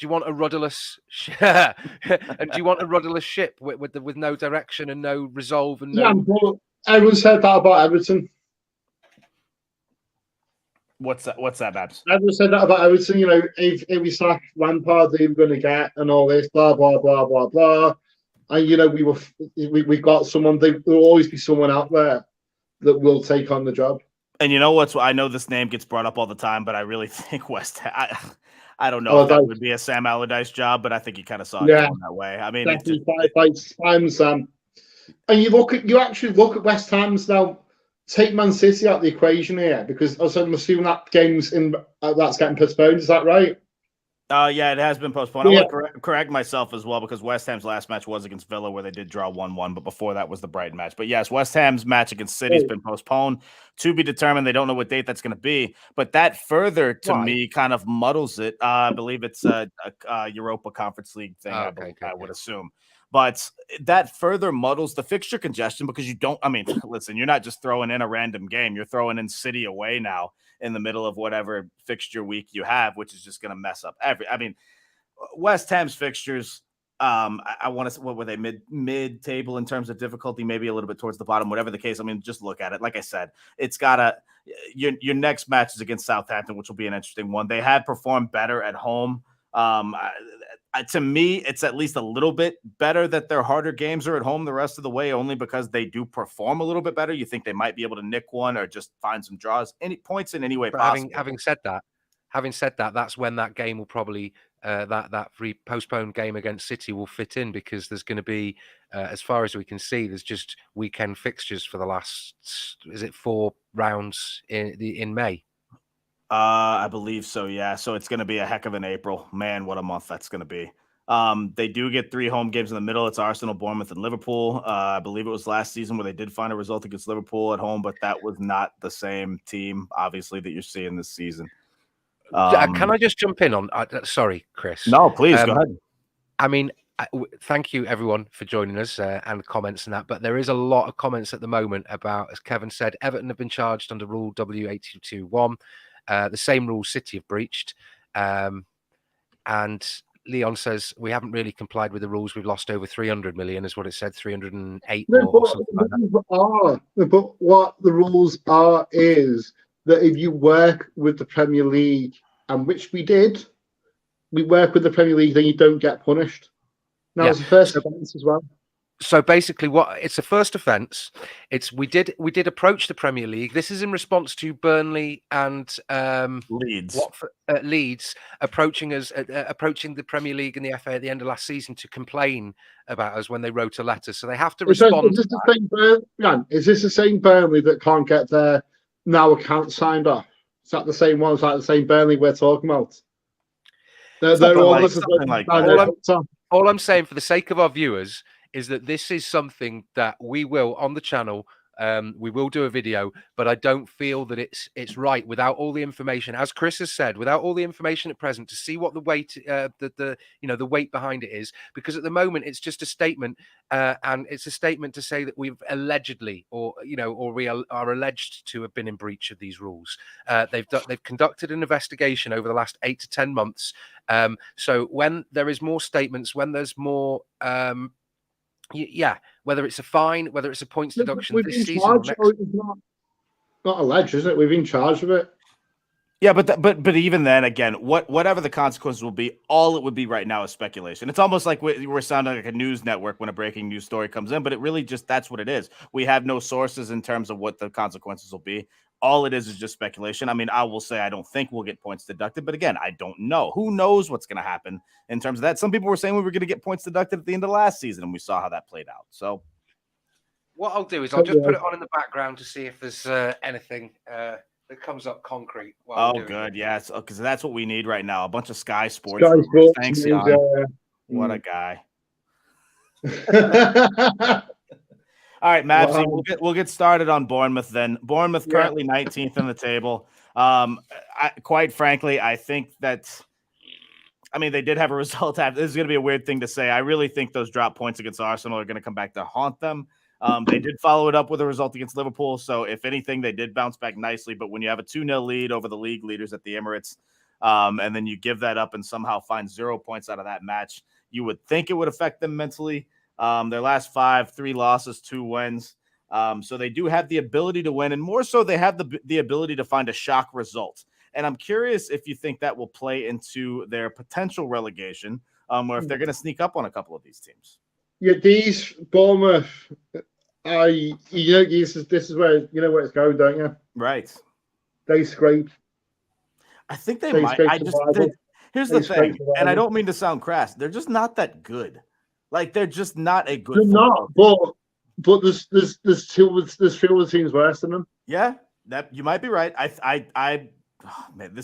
you want a rudderless and do you want a rudderless ship with no direction and no resolve and no? Yeah, but everyone said that about Everton. What's that, Babs? Everyone said that about Everton. If we sack Lampard, they were going to get and all this, blah blah blah blah blah. And we got someone. There will always be someone out there that will take on the job. And you know what's? I know this name gets brought up all the time, but I really think West Ham. I don't know if that would be a Sam Allardyce job, but I think he kind of saw it going that way. I mean, find Sam. And you actually look at West Ham's now. Take Man City out of the equation here, because also I'm assuming that game's that's getting postponed. Is that right? Yeah, it has been postponed. Yeah. I want to correct myself as well, because West Ham's last match was against Villa, where they did draw 1-1, but before that was the Brighton match. But yes, West Ham's match against City has been postponed to be determined. They don't know what date that's going to be, but that further to me kind of muddles it. I believe it's a Europa Conference League thing. I would assume. But that further muddles the fixture congestion, because you don't, I mean, listen, you're not just throwing in a random game. You're throwing in City away now in the middle of whatever fixture week you have, which is just going to mess up West Ham's fixtures. I want to, what were they, mid table in terms of difficulty, maybe a little bit towards the bottom, whatever the case. I mean, just look at it. Like I said, it's got your next match is against Southampton, which will be an interesting one. They have performed better at home. To me, it's at least a little bit better that their harder games are at home the rest of the way, only because they do perform a little bit better. You think they might be able to nick one or just find some draws, any points in any way possible. Having said that, that's when that game will probably that postponed game against City will fit in, because there's going to be, as far as we can see, there's just weekend fixtures for the last 4 rounds in May. I believe so, yeah. So it's going to be a heck of an April. Man, what a month that's going to be. They do get 3 home games in the middle. It's Arsenal, Bournemouth, and Liverpool. I believe it was last season where they did find a result against Liverpool at home, but that was not the same team, obviously, that you're seeing this season. Can I just jump in on? Sorry, Chris. No, please go ahead. I mean, thank you everyone for joining us and comments and that. But there is a lot of comments at the moment about, as Kevin said, Everton have been charged under Rule W821. The same rule City have breached. And Leon says, we haven't really complied with the rules. We've lost over 300 million, is what it said, 308 or something like that. But what the rules are is that if you work with the Premier League, and which we did, we work with the Premier League, then you don't get punished. Now, it's the first offence as well. So basically, it's a first offence. We did approach the Premier League. This is in response to Burnley and Leeds approaching the Premier League and the FA at the end of last season to complain about us when they wrote a letter. So they have to respond. Is this the same Burnley that can't get their now account signed off? Is that the same one? Is that the same Burnley we're talking about? All I'm saying, for the sake of our viewers, is that this is something that we will, on the channel, we will do a video, but I don't feel that it's right without all the information, as Chris has said, without all the information at present, to see what the weight, the weight behind it is. Because at the moment, it's just a statement, and it's a statement to say that we've allegedly, or we are alleged to have been in breach of these rules. They've conducted an investigation over the last 8 to 10 months. So when there is more statements, when there's more. Whether it's a fine, whether it's a points deduction this season. It's not alleged, is it? We've been charged with it. Yeah, but even then, again, whatever the consequences will be, all it would be right now is speculation. It's almost like we're sounding like a news network when a breaking news story comes in, but it really just, that's what it is. We have no sources in terms of what the consequences will be. All it is just speculation. I mean, I will say I don't think we'll get points deducted, but again, I don't know. Who knows what's going to happen in terms of that? Some people were saying we were going to get points deducted at the end of last season, and we saw how that played out. So what I'll do is I'll just put it on in the background to see if there's anything that comes up concrete. Good. Yes, because that's what we need right now. A bunch of Sky Sports. Thanks, Yann. What a guy. All right, Mabbsy, we'll get started on Bournemouth then. Bournemouth currently 19th in the table. Quite frankly, I think they did have a result. This is going to be a weird thing to say. I really think those drop points against Arsenal are going to come back to haunt them. They did follow it up with a result against Liverpool. So if anything, they did bounce back nicely. But when you have a 2-0 lead over the league leaders at the Emirates, and then you give that up and somehow find 0 points out of that match, you would think it would affect them mentally. Their last 5, 3 losses, 2 wins. So they do have the ability to win, and more so they have the ability to find a shock result. And I'm curious if you think that will play into their potential relegation, or if they're going to sneak up on a couple of these teams. Yeah, these Bournemouth, this is where where it's going, don't you? Right. They scrape. I think they might. Here's the thing, and I don't mean to sound crass. They're just not that good. Like, they're just not a good. They're not, but but there's few other teams worse than them. Yeah, that you might be right. Oh, man,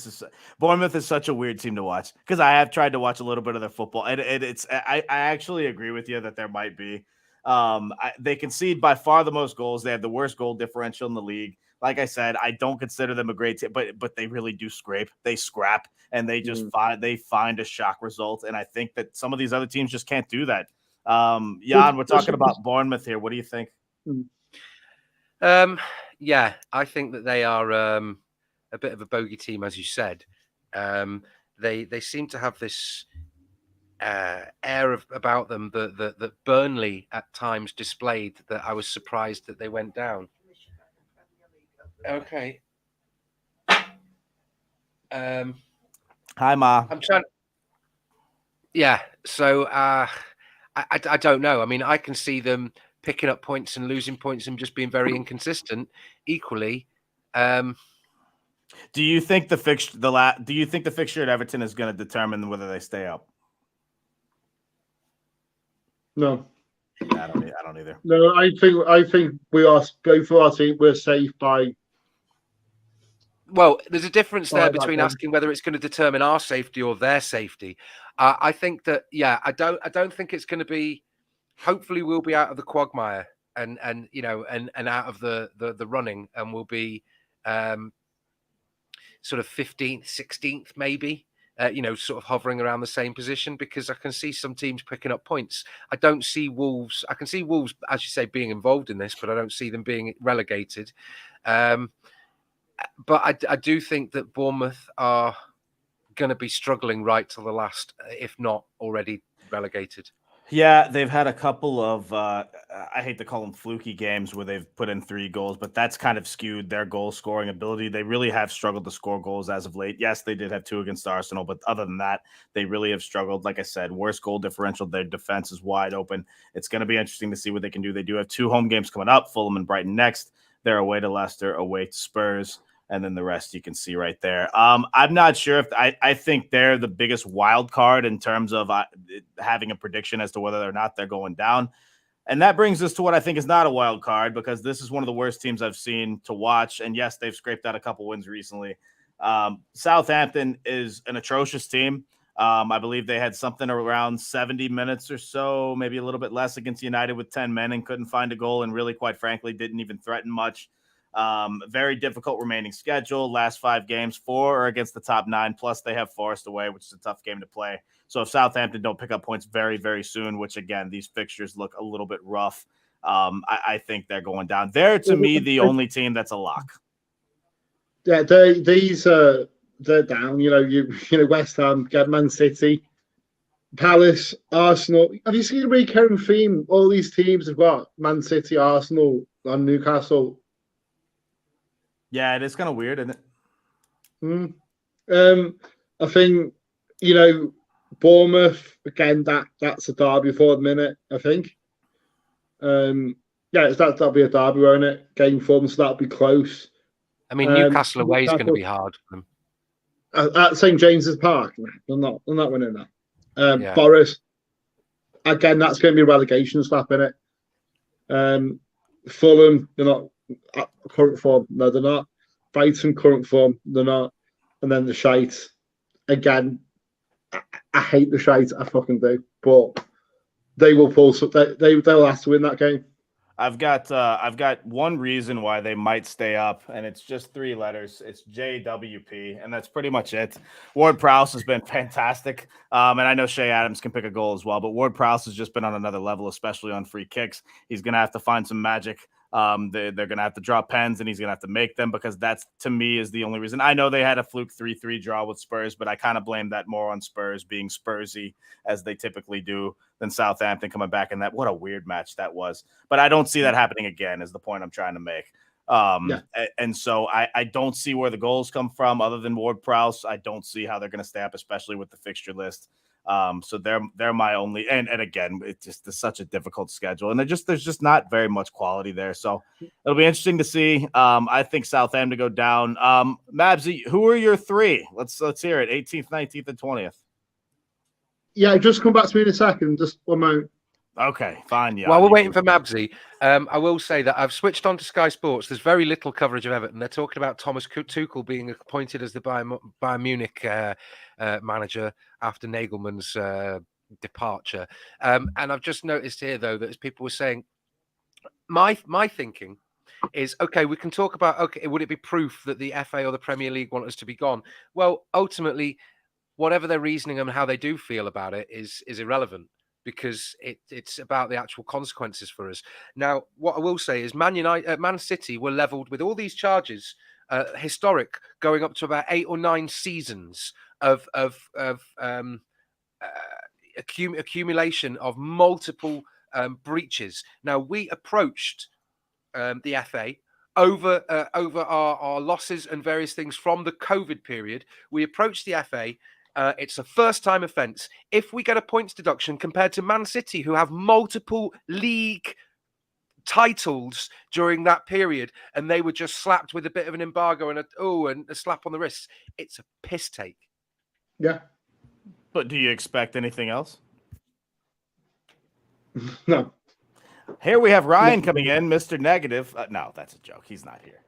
Bournemouth is such a weird team to watch because I have tried to watch a little bit of their football, and I actually agree with you that there might be. They concede by far the most goals. They have the worst goal differential in the league. Like I said, I don't consider them a great team, but they really do scrape. They scrap, and they just find a shock result. And I think that some of these other teams just can't do that. Yann, we're talking about Bournemouth here. What do you think? Yeah, I think that they are a bit of a bogey team, as you said. They seem to have this air about them that Burnley at times displayed, that I was surprised that they went down. Okay. Hi, Ma. I'm trying. Yeah. So I don't know. I mean, I can see them picking up points and losing points and just being very inconsistent. Equally, do you think the fixture at Everton is going to determine whether they stay up? No. I don't either. No, I think we are both of our team. We're safe by. Well, there's a difference there between asking whether it's going to determine our safety or their safety. I think that, yeah, I don't think it's going to be. Hopefully, we'll be out of the quagmire and out of the running, and we'll be sort of 15th, 16th, maybe. Sort of hovering around the same position, because I can see some teams picking up points. I don't see Wolves. I can see Wolves, as you say, being involved in this, but I don't see them being relegated. But I do think that Bournemouth are going to be struggling right till the last, if not already relegated. Yeah, they've had a couple of, I hate to call them fluky games where they've put in 3 goals, but that's kind of skewed their goal scoring ability. They really have struggled to score goals as of late. Yes, they did have 2 against Arsenal, but other than that, they really have struggled. Like I said, worst goal differential. Their defense is wide open. It's going to be interesting to see what they can do. They do have 2 home games coming up, Fulham and Brighton next. They're away to Leicester, away to Spurs. And then the rest you can see right there. I'm not sure if I think they're the biggest wild card in terms of having a prediction as to whether or not they're going down. And that brings us to what I think is not a wild card, because this is one of the worst teams I've seen to watch. And yes, they've scraped out a couple wins recently. Southampton is an atrocious team. I believe they had something around 70 minutes or so, maybe a little bit less, against United with 10 men and couldn't find a goal. And really, quite frankly, didn't even threaten much. Very difficult remaining schedule. Last 5 games, 4 are against the top 9. Plus, they have Forest away, which is a tough game to play. So if Southampton don't pick up points very, very soon, which again, these fixtures look a little bit rough, I think they're going down. They're, to me, the only team that's a lock. Yeah, they're down. West Ham, Man City, Palace, Arsenal. Have you seen a recurring theme? All these teams have got Man City, Arsenal, and Newcastle. Yeah, it is kind of weird, isn't it? I think, Bournemouth, again, that's a derby for the minute, I think. That'll be a derby, won't it? Game form, so that'll be close. I mean, Newcastle away is going to be hard for them. At St. James's Park, they're not winning that. Forest, again, that's going to be a relegation slap, isn't it? Fulham, they're not current form. No, they're not. Brighton, current form. They're not. And then the shite. Again, I hate the shite. I fucking do. But they will pull. They'll have to win that game. I've got one reason why they might stay up, and it's just 3 letters. It's JWP, and that's pretty much it. Ward-Prowse has been fantastic, and I know Shea Adams can pick a goal as well, but Ward-Prowse has just been on another level, especially on free kicks. He's going to have to find some magic. They're going to have to draw pens, and he's going to have to make them, because that's, to me, is the only reason. I know they had a fluke 3-3 draw with Spurs, but I kind of blame that more on Spurs being Spursy, as they typically do, than Southampton coming back in that. What a weird match that was. But I don't see that happening again, is the point I'm trying to make. And so I don't see where the goals come from other than Ward-Prowse. I don't see how they're going to stay up, especially with the fixture list. So they're my only, and again, it's such a difficult schedule, and there's just not very much quality there. So it'll be interesting to see. I think Southampton go down. Mabbsy, who are your 3? Let's hear it. 18th, 19th, and 20th. Yeah, just come back to me in a second. Just one moment. Okay, fine. Yeah. While we're waiting for Mabbsy, I will say that I've switched on to Sky Sports. There's very little coverage of Everton. They're talking about Thomas Tuchel being appointed as the Bayern Munich manager after Nagelmann's departure. And I've just noticed here, though, that as people were saying, my thinking is, okay, we can talk about, okay, would it be proof that the FA or the Premier League want us to be gone? Well, ultimately, whatever their reasoning and how they do feel about it is irrelevant, because it's about the actual consequences for us. Now, what I will say is Man City were levelled with all these charges, historic, going up to about 8 or 9 seasons of accumulation of multiple breaches. Now, we approached the FA over our losses and various things from the COVID period. We approached the FA. It's a first-time offence. If we get a points deduction compared to Man City, who have multiple league titles during that period, and they were just slapped with a bit of an embargo and a slap on the wrist, it's a piss take. Yeah. But do you expect anything else? No. Here we have Ryan coming in, Mr. Negative. No, that's a joke. He's not here.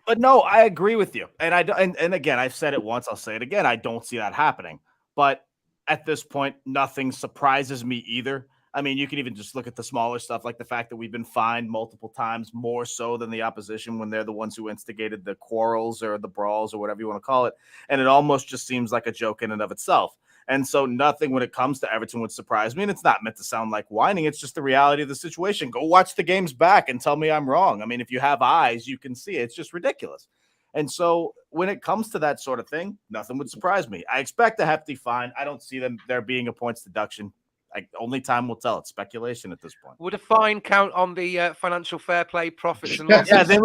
But no, I agree with you. And again, I've said it once, I'll say it again. I don't see that happening. But at this point, nothing surprises me either. I mean, you can even just look at the smaller stuff, like the fact that we've been fined multiple times, more so than the opposition when they're the ones who instigated the quarrels or the brawls or whatever you want to call it. And it almost just seems like a joke in and of itself. And so nothing when it comes to Everton would surprise me. And it's not meant to sound like whining. It's just the reality of the situation. Go watch the games back and tell me I'm wrong. I mean, if you have eyes, you can see it. It's just ridiculous. And so when it comes to that sort of thing, nothing would surprise me. I expect a hefty fine. I don't see there being a points deduction. Only time will tell. It's speculation at this point. Would a fine count on the financial fair play profits and losses? Yeah, then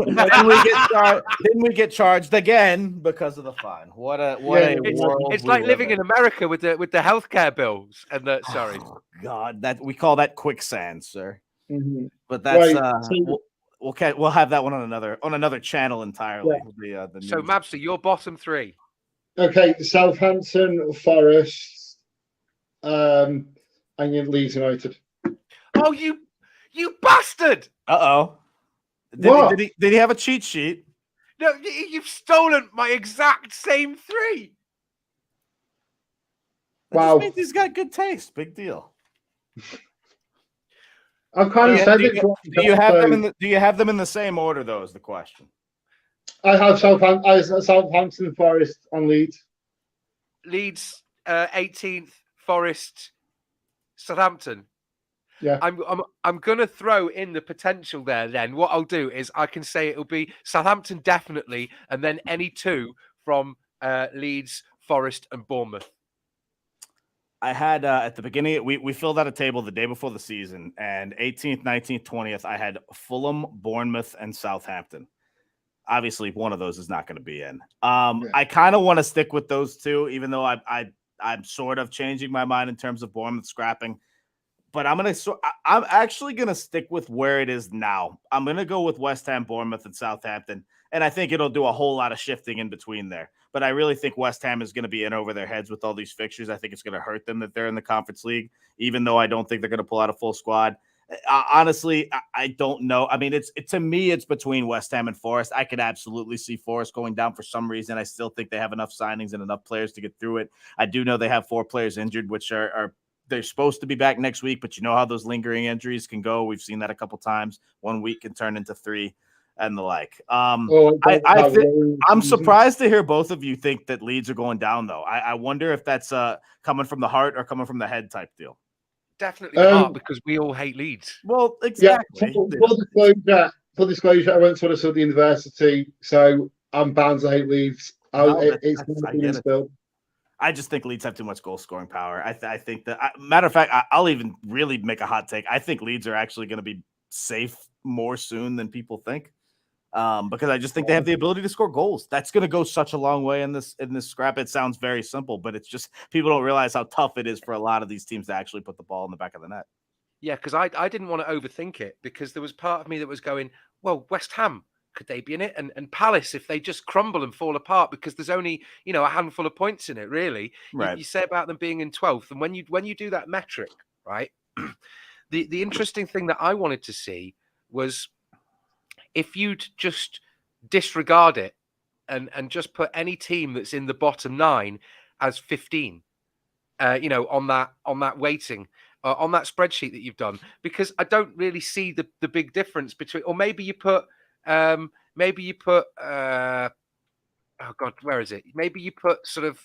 we get charged again because of the fine. What a world! It's like living in America with the healthcare bills and the sorry. Oh, God, that we call that quicksand, sir. Mm-hmm. But that's Right. we'll have that one on another channel entirely. Yeah. So Mabbsy, your bottom 3. Okay, Southampton, Forest, and Leeds United. Oh, you bastard! Uh-oh. What? Did he have a cheat sheet? No, you've stolen my exact same 3. That Wow. just means he's got good taste. Big deal. I've kind of said it. Do you have them in the same order, though, is the question. I have Southampton, Forest, and Leeds. Leeds 18th, Forest, Southampton. Yeah. I'm gonna throw in the potential there. Then what I'll do is I can say it'll be Southampton definitely, and then any 2 from Leeds, Forest, and Bournemouth. I had at the beginning, we filled out a table the day before the season, and 18th, 19th, 20th, I had Fulham, Bournemouth, and Southampton. Obviously, one of those is not going to be in. I kind of want to stick with those 2, even though I'm sort of changing my mind in terms of Bournemouth scrapping. But I'm actually going to stick with where it is now. I'm going to go with West Ham, Bournemouth, and Southampton. And I think it'll do a whole lot of shifting in between there. But I really think West Ham is going to be in over their heads with all these fixtures. I think it's going to hurt them that they're in the Conference League, even though I don't think they're going to pull out a full squad. Honestly, I don't know. I mean, to me, it's between West Ham and Forest. I could absolutely see Forest going down for some reason. I still think they have enough signings and enough players to get through it. I do know they have 4 players injured, which are they're supposed to be back next week, but you know how those lingering injuries can go. We've seen that a couple times. 1 week can turn into 3 and the like. I'm surprised to hear both of you think that Leeds are going down, though. I wonder if that's coming from the heart or coming from the head type deal. Definitely the heart, because we all hate Leeds. Well, exactly. Yeah, full disclosure, I went to a Southern University, so I'm bound to hate Leeds. I just think Leeds have too much goal scoring power. I think that, matter of fact, I'll even really make a hot take. I think Leeds are actually going to be safe more soon than people think, because I just think they have the ability to score goals. That's going to go such a long way in this scrap. It sounds very simple, but it's just people don't realize how tough it is for a lot of these teams to actually put the ball in the back of the net. Yeah, because I didn't want to overthink it, because there was part of me that was going, well, West Ham, could they be in it? And Palace, if they just crumble and fall apart, because there's only, a handful of points in it, really. Right. You say about them being in 12th, and when you do that metric, right, the interesting thing that I wanted to see was if you'd just disregard it and just put any team that's in the bottom 9 as 15, on that weighting, on that spreadsheet that you've done, because I don't really see the big difference between, or maybe you put oh God, where is it? Maybe you put sort of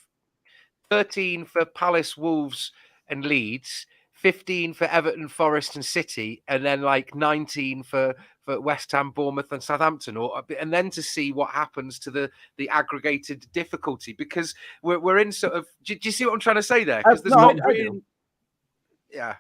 13 for Palace, Wolves, and Leeds, 15 for Everton, Forest, and City, and then like 19 for West Ham, Bournemouth, and Southampton, and then to see what happens to the aggregated difficulty, because we're in sort of. Do you see what I'm trying to say there? Because there's No, not I really. do. Yeah.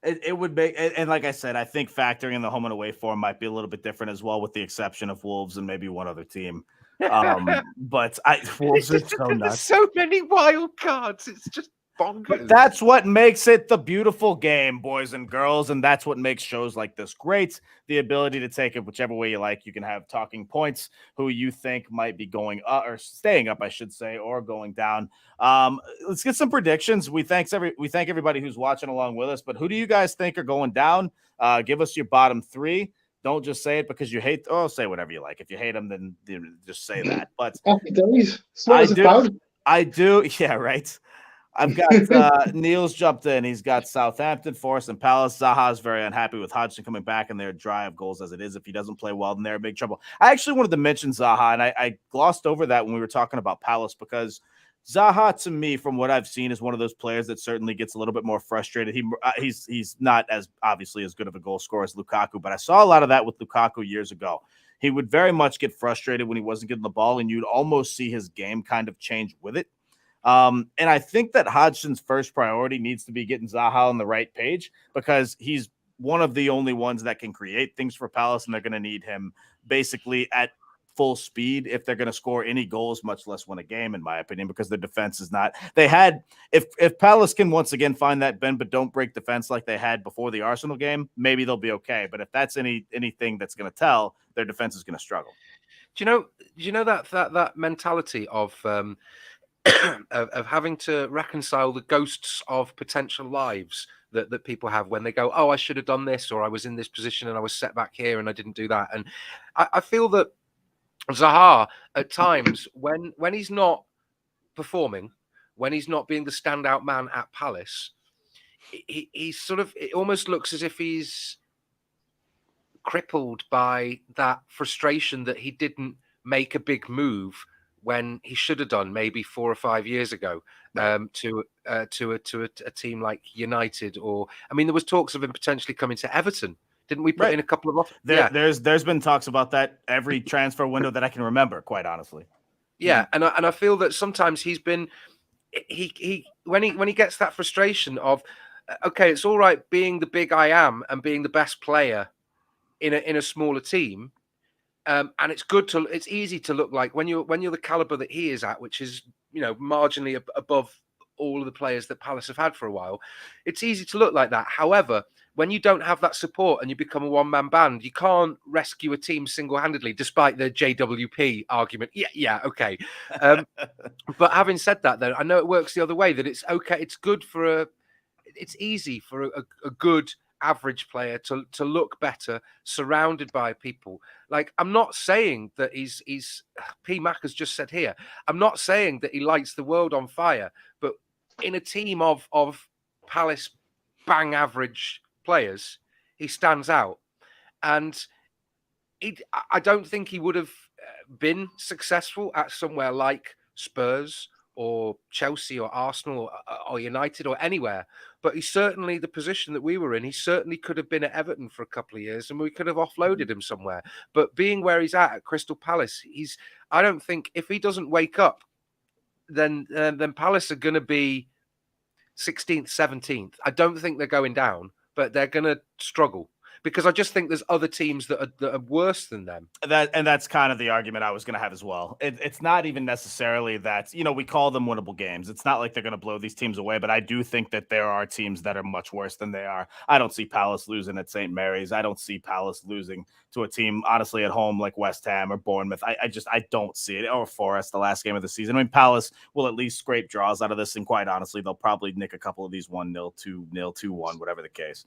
It would make, and like I said, I think factoring in the home and away form might be a little bit different as well, with the exception of Wolves and maybe one other team. But Wolves are so There's nuts. so many wild cards. It's just bonkers. But that's what makes it the beautiful game, boys and girls, and that's what makes shows like this great. The ability to take it whichever way you like. You can have talking points, who you think might be going up or staying up, I should say, or going down. Let's get some predictions. We thank everybody who's watching along with us. But who do you guys think are going down? Give us your bottom 3. Don't just say it because you hate. Oh, say whatever you like. If you hate them, then just say that. But Happy days. I do. Yeah, right. I've got Neil's jumped in. He's got Southampton, Forest, and Palace. Zaha's very unhappy with Hodgson coming back, and they're dry of goals as it is. If he doesn't play well, then they're in big trouble. I actually wanted to mention Zaha, and I glossed over that when we were talking about Palace, because Zaha, to me, from what I've seen, is one of those players that certainly gets a little bit more frustrated. He's not as obviously as good of a goal scorer as Lukaku, but I saw a lot of that with Lukaku years ago. He would very much get frustrated when he wasn't getting the ball, and you'd almost see his game kind of change with it. And I think that Hodgson's first priority needs to be getting Zaha on the right page, because he's one of the only ones that can create things for Palace, and they're going to need him basically at full speed if they're going to score any goals, much less win a game, in my opinion, because their defense is not. They had, if Palace can once again find that bend but don't break defense like they had before the Arsenal game, maybe they'll be okay. But if that's anything that's going to tell, their defense is going to struggle. Do you know that mentality of of having to reconcile the ghosts of potential lives that people have when they go, oh, I should have done this, or I was in this position and I was set back here and I didn't do that. And I feel that Zaha at times, when he's not performing, when he's not being the standout man at Palace, he's sort of, it almost looks as if he's crippled by that frustration that he didn't make a big move when he should have done maybe 4 or 5 years ago, to a team like United, or I mean, there was talks of him potentially coming to Everton. Didn't we put in a couple of offers? There's been talks about that every transfer window that I can remember, quite honestly. Yeah, and I feel that sometimes he's been when he gets that frustration of, okay, it's all right being the big I am and being the best player in a smaller team. And it's easy to look like when you're the caliber that he is at, which is, marginally above all of the players that Palace have had for a while. It's easy to look like that. However, when you don't have that support and you become a one-man band, you can't rescue a team single-handedly, despite the JWP argument. Yeah, okay. But having said that, though, I know it works the other way, that it's okay. It's easy for a good average player to look better surrounded by people. Like, I'm not saying that he's P Mac has just said here, I'm not saying that he lights the world on fire, but in a team of Palace bang average players, he stands out. And I don't think he would have been successful at somewhere like Spurs or Chelsea or Arsenal or United or anywhere. But he's certainly the position that we were in. He certainly could have been at Everton for a couple of years and we could have offloaded him somewhere. But being where he's at Crystal Palace, I don't think, if he doesn't wake up, then Palace are going to be 16th, 17th. I don't think they're going down, but they're going to struggle. because I just think there's other teams that are worse than them. That's kind of the argument I was going to have as well. It's not even necessarily that, we call them winnable games. It's not like they're going to blow these teams away, but I do think that there are teams that are much worse than they are. I don't see Palace losing at St. Mary's. I don't see Palace losing to a team, honestly, at home like West Ham or Bournemouth. I don't see it. Or Forest, the last game of the season. I mean, Palace will at least scrape draws out of this, and quite honestly, they'll probably nick a couple of these 1-0, 2-0, 2-1, whatever the case.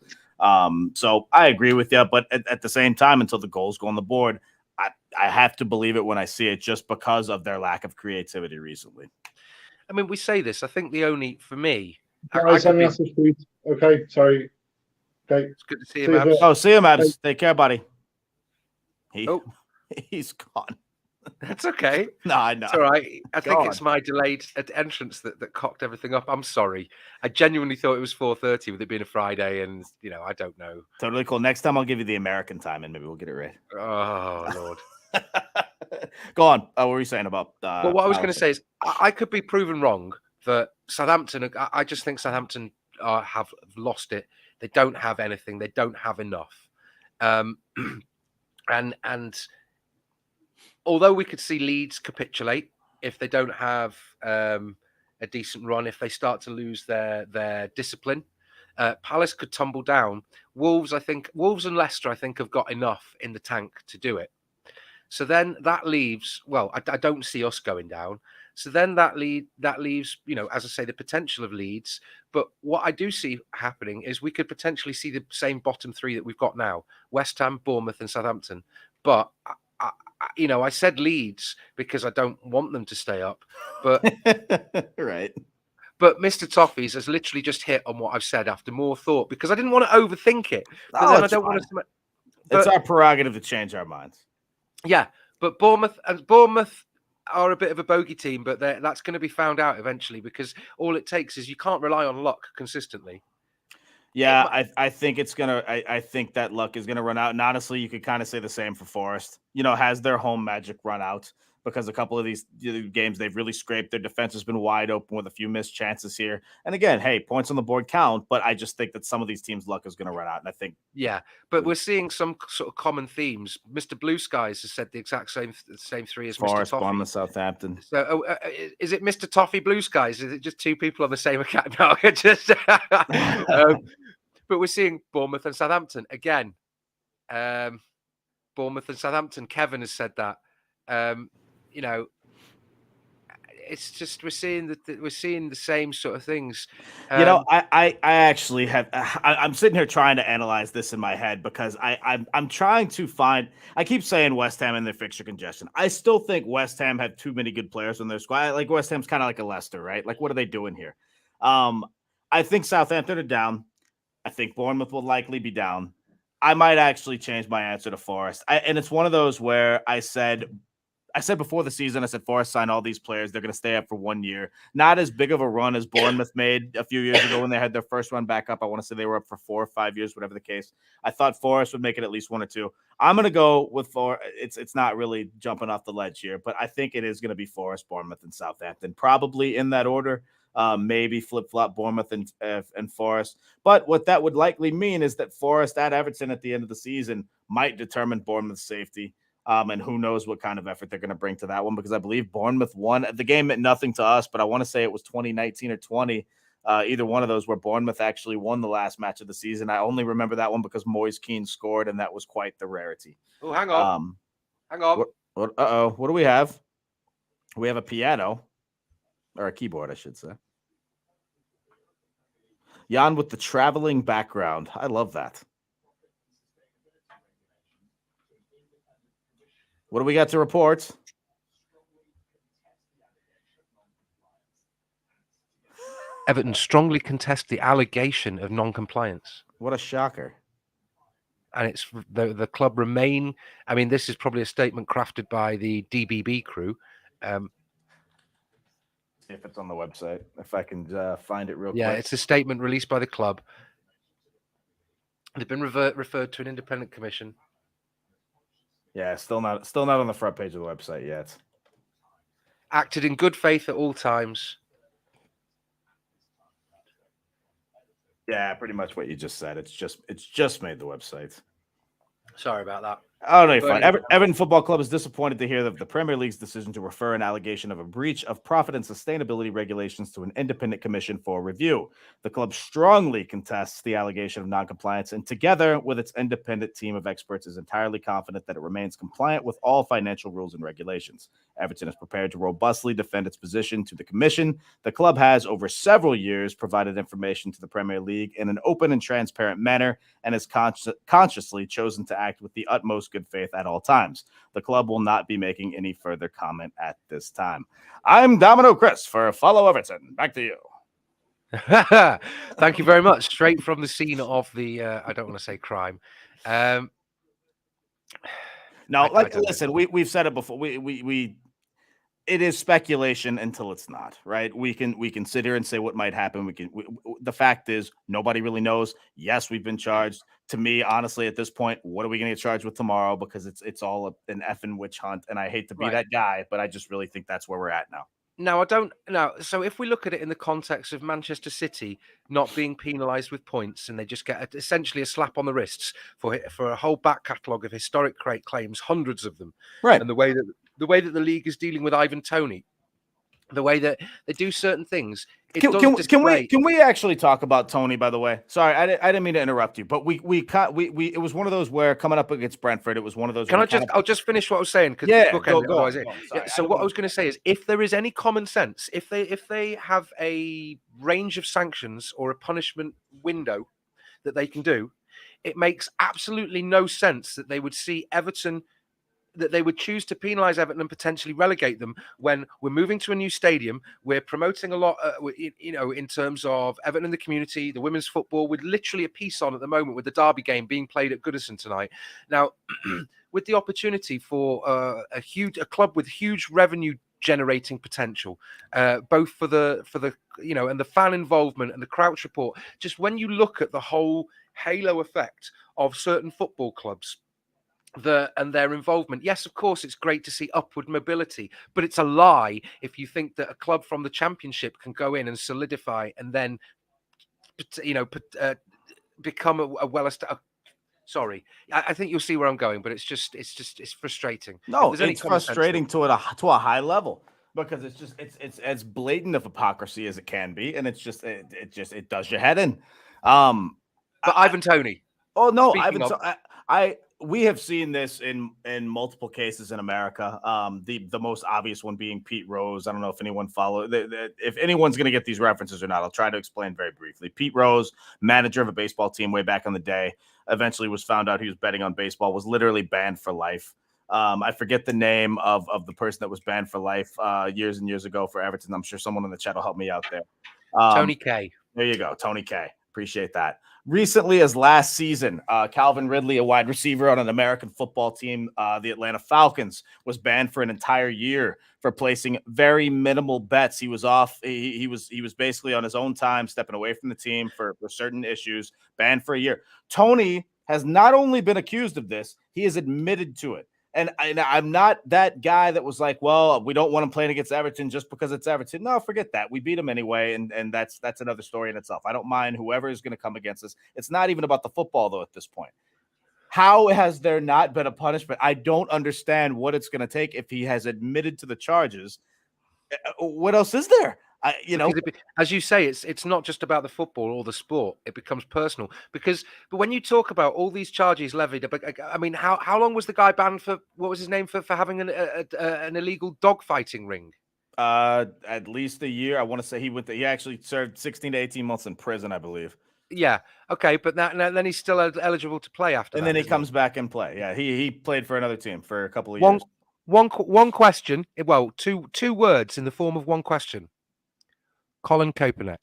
So I agree with you, but at the same time, until the goals go on the board, I have to believe it when I see it, just because of their lack of creativity recently. I mean, we say this. I think the only, for me, Guys, let me ask this, please. Okay, sorry. Okay. It's good to see you, Mabbs. Oh, see you, Mabbs. Take care, buddy. He's gone. That's okay. No, I know. It's all right. I think it's my delayed entrance that cocked everything up. I'm sorry. I genuinely thought it was 4:30 with it being a Friday, and I don't know. Totally cool. Next time I'll give you the American time, and maybe we'll get it right. Oh Lord. Go on. What were you saying about? Well, what I was going to say is I could be proven wrong that Southampton. I just think Southampton have lost it. They don't have anything. They don't have enough. And although we could see Leeds capitulate if they don't have a decent run, if they start to lose their discipline, Palace could tumble down. Wolves and Leicester, I think, have got enough in the tank to do it. So then that leaves, well, I don't see us going down. So then that leaves, as I say, the potential of Leeds. But what I do see happening is we could potentially see the same bottom three that we've got now: West Ham, Bournemouth, and Southampton. But I said Leeds because I don't want them to stay up. But right. But Mr. Toffees has literally just hit on what I've said after more thought, because I didn't want to overthink it. But then I don't want to. It's our prerogative to change our minds. Yeah, but Bournemouth are a bit of a bogey team, but that's going to be found out eventually, because all it takes is you can't rely on luck consistently. Yeah, I think it's gonna. I think that luck is gonna run out, and honestly, you could kind of say the same for Forest. Has their home magic run out? Because a couple of these games they've really scraped. Their defense has been wide open with a few missed chances here. And again, hey, points on the board count, but I just think that some of these teams' luck is going to run out. And I think, yeah, but we're seeing some sort of common themes. Mr. Blue Skies has said the exact same three as Forest, Mr. Toffee. Bournemouth, Southampton. So, is it Mr. Toffee Blue Skies? Is it just two people on the same account? No, just. But we're seeing Bournemouth and Southampton again. Bournemouth and Southampton. Kevin has said that. It's just we're seeing the same sort of things. I actually have. I'm sitting here trying to analyze this in my head, because I'm trying to find. I keep saying West Ham and their fixture congestion. I still think West Ham have too many good players in their squad. Like West Ham's kind of like a Leicester, right? Like, what are they doing here? I think Southampton are down. I think Bournemouth will likely be down. I might actually change my answer to Forest. And it's one of those where I said before the season, I said Forest sign all these players. They're going to stay up for 1 year. Not as big of a run as Bournemouth made a few years ago when they had their first run back up. I want to say they were up for 4 or 5 years, whatever the case. I thought Forest would make it at least 1 or 2. I'm going to go with it's not really jumping off the ledge here, but I think it is going to be Forest, Bournemouth, and Southampton, probably in that order. Maybe flip-flop Bournemouth and Forest. But what that would likely mean is that Forest at Everton at the end of the season might determine Bournemouth's safety. And who knows what kind of effort they're going to bring to that one, because I believe Bournemouth won. The game meant nothing to us, but I want to say it was 2019 or 20. Either one of those, where Bournemouth actually won the last match of the season. I only remember that one because Moise Keane scored, and that was quite the rarity. Oh, hang on. Hang on. Uh-oh. What do we have? We have a piano. Or a keyboard, I should say. Yann with the traveling background. I love that. What do we got to report? Everton strongly contest the allegation of non-compliance. What a shocker. And it's the club remain. I mean, this is probably a statement crafted by the DBB crew. If it's on the website, if I can find it real quick. Yeah, it's a statement released by the club. They've been referred to an independent commission. Yeah, still not on the front page of the website yet. Acted in good faith at all times. Yeah, pretty much what you just said. It's just made the website. Sorry about that. Oh, no, you're But fine. anyway. Everton Football Club is disappointed to hear of the Premier League's decision to refer an allegation of a breach of profit and sustainability regulations to an independent commission for review. The club strongly contests the allegation of noncompliance and, together with its independent team of experts, is entirely confident that it remains compliant with all financial rules and regulations. Everton is prepared to robustly defend its position to the commission. The club has, over several years, provided information to the Premier League in an open and transparent manner and has consciously chosen to act with the utmost good faith at all times. The club will not be making any further comment at this time. I'm Domino Chris for Follow Everton. Back to you. Thank you very much. Straight from the scene of the, I don't want to say crime. Listen, we've said it before. It is speculation until it's not, right? We can sit here and say what might happen. The fact is, nobody really knows. Yes, we've been charged. To me, honestly, at this point, what are we going to get charged with tomorrow? Because it's all an effing witch hunt, and I hate to be that guy, but I just really think that's where we're at now. No, I don't. No. So if we look at it in the context of Manchester City not being penalised with points, and they just get essentially a slap on the wrists for a whole back catalogue of historic claims, hundreds of them, right? And the way that the league is dealing with Ivan Toney, the way that they do certain things. Can we actually talk about Toney? By the way, sorry, I didn't mean to interrupt you, but we it was one of those where coming up against Brentford, it was one of those. I'll just finish what I was saying. Go. So what I was going to say is, if there is any common sense, if they have a range of sanctions or a punishment window that they can do, it makes absolutely no sense that they would see Everton. That they would choose to penalise Everton and potentially relegate them when we're moving to a new stadium. We're promoting a lot, in terms of Everton in the community, the women's football, with literally a piece on at the moment with the Derby game being played at Goodison tonight. Now, with the opportunity for a club with huge revenue generating potential, both for the and the fan involvement and the Crouch report. Just when you look at the whole halo effect of certain football clubs. And their involvement. Yes, of course, it's great to see upward mobility, but it's a lie if you think that a club from the Championship can go in and solidify and then, become a well-established. Sorry, I think you'll see where I'm going, but it's frustrating. No, it's frustrating to a high level because it's as blatant of hypocrisy as it can be, and it does your head in. But Ivan Toney. Oh no, we have seen this in multiple cases in America. The most obvious one being Pete Rose. I don't know if anyone if anyone's going to get these references or not. I'll try to explain very briefly. Pete Rose, manager of a baseball team way back in the day, eventually was found out he was betting on baseball, was literally banned for life. I forget the name of the person that was banned for life years and years ago for Everton. I'm sure someone in the chat will help me out there. Tony K. There you go, Tony K. Appreciate that. Recently, as last season, Calvin Ridley, a wide receiver on an American football team, the Atlanta Falcons, was banned for an entire year for placing very minimal bets. He was off. He was basically on his own time, stepping away from the team for certain issues, banned for a year. Tony has not only been accused of this, he has admitted to it. And I'm not that guy that was like, well, we don't want him playing against Everton just because it's Everton. No, forget that. We beat him anyway, and that's another story in itself. I don't mind whoever is going to come against us. It's not even about the football, though, at this point. How has there not been a punishment? I don't understand what it's going to take if he has admitted to the charges. What else is there? As you say, it's not just about the football or the sport. It becomes personal but when you talk about all these charges levied, I mean, how long was the guy banned for? What was his name for having an illegal dogfighting ring? At least a year. I want to say he actually served 16 to 18 months in prison, I believe. Yeah. Okay, but then he's still eligible to play after. And then he comes back and play. Yeah, he played for another team for a couple of years. One question. Well, two words in the form of one question. Colin Kaepernick.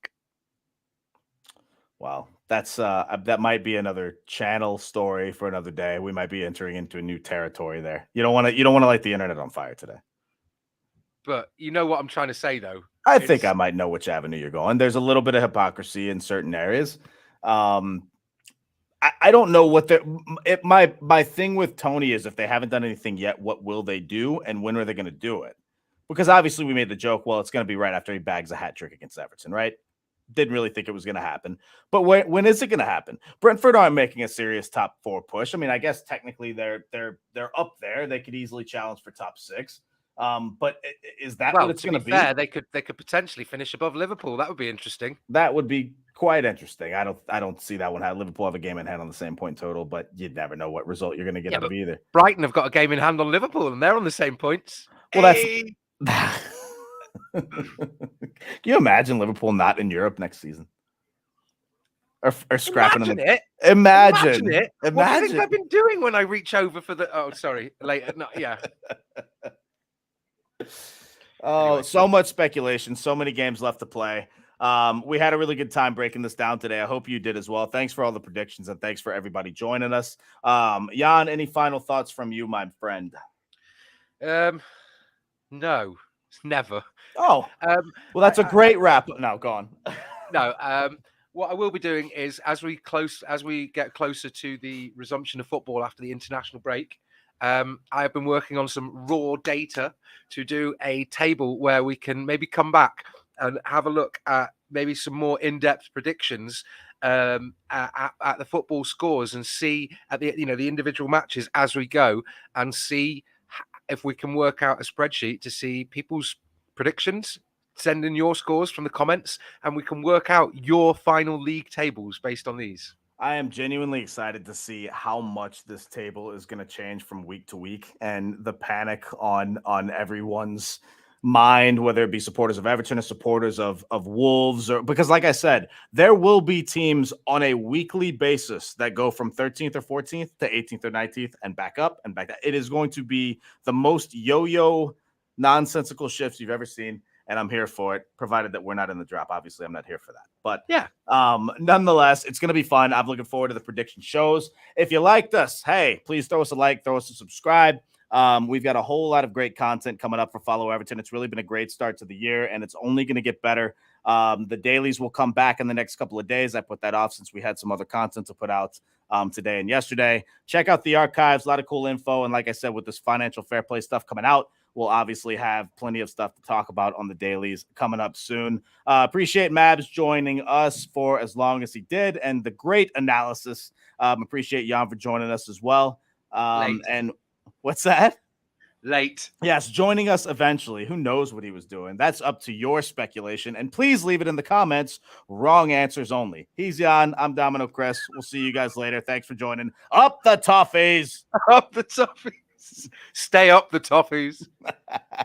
Wow, that's that might be another channel story for another day. We might be entering into a new territory there. You don't want to light the internet on fire today. But you know what I'm trying to say, though. I think I might know which avenue you're going. There's a little bit of hypocrisy in certain areas. I don't know what my thing with Tony is, if they haven't done anything yet, what will they do and when are they going to do it? Because obviously we made the joke, well, it's going to be right after he bags a hat trick against Everton, right? Didn't really think it was going to happen. But when is it going to happen? Brentford aren't making a serious top 4 push. I mean, I guess technically they're up there. They could easily challenge for top 6. But is that what it's going to be? Fair, they could potentially finish above Liverpool. That would be interesting. That would be quite interesting. I don't see that one. Liverpool have a game in hand on the same point total, but you'd never know what result you're going to get out of either. Brighton have got a game in hand on Liverpool, and they're on the same points. Well, that's. Can you imagine Liverpool not in Europe next season? Or scrapping it. Imagine it. What do you think I've been doing when I reach over for the? Oh, sorry, later. No, yeah. Oh, Anyway. So much speculation. So many games left to play. We had a really good time breaking this down today. I hope you did as well. Thanks for all the predictions and thanks for everybody joining us. Yann, any final thoughts from you, my friend? No, never. Oh, well, that's a great wrap. No, go on. No, what I will be doing is as we get closer to the resumption of football after the international break, I have been working on some raw data to do a table where we can maybe come back and have a look at maybe some more in-depth predictions at the football scores and see at the individual matches as we go and see if we can work out a spreadsheet to see people's predictions. Send in your scores from the comments and we can work out your final league tables based on these. I am genuinely excited to see how much this table is going to change from week to week and the panic on everyone's mind, whether it be supporters of Everton or supporters of Wolves, or because like I said, there will be teams on a weekly basis that go from 13th or 14th to 18th or 19th and back up and back down. It is going to be the most yo-yo nonsensical shifts you've ever seen. And I'm here for it, provided that we're not in the drop. Obviously, I'm not here for that. But yeah, nonetheless, it's going to be fun. I'm looking forward to the prediction shows. If you liked us, hey, please throw us a like, throw us a subscribe. We've got a whole lot of great content coming up for Follow Everton. It's really been a great start to the year, and it's only going to get better. The dailies will come back in the next couple of days. I put that off since we had some other content to put out today and yesterday. Check out the archives, a lot of cool info. And like I said, with this financial fair play stuff coming out, we'll obviously have plenty of stuff to talk about on the dailies coming up soon. Appreciate Mabbs joining us for as long as he did and the great analysis. Appreciate Yann for joining us as well. And what's that? Late. Yes, joining us eventually. Who knows what he was doing? That's up to your speculation. And please leave it in the comments. Wrong answers only. He's Yann. I'm Domino Chris. We'll see you guys later. Thanks for joining. Up the Toffees. Up the Toffees. Stay up the Toffees.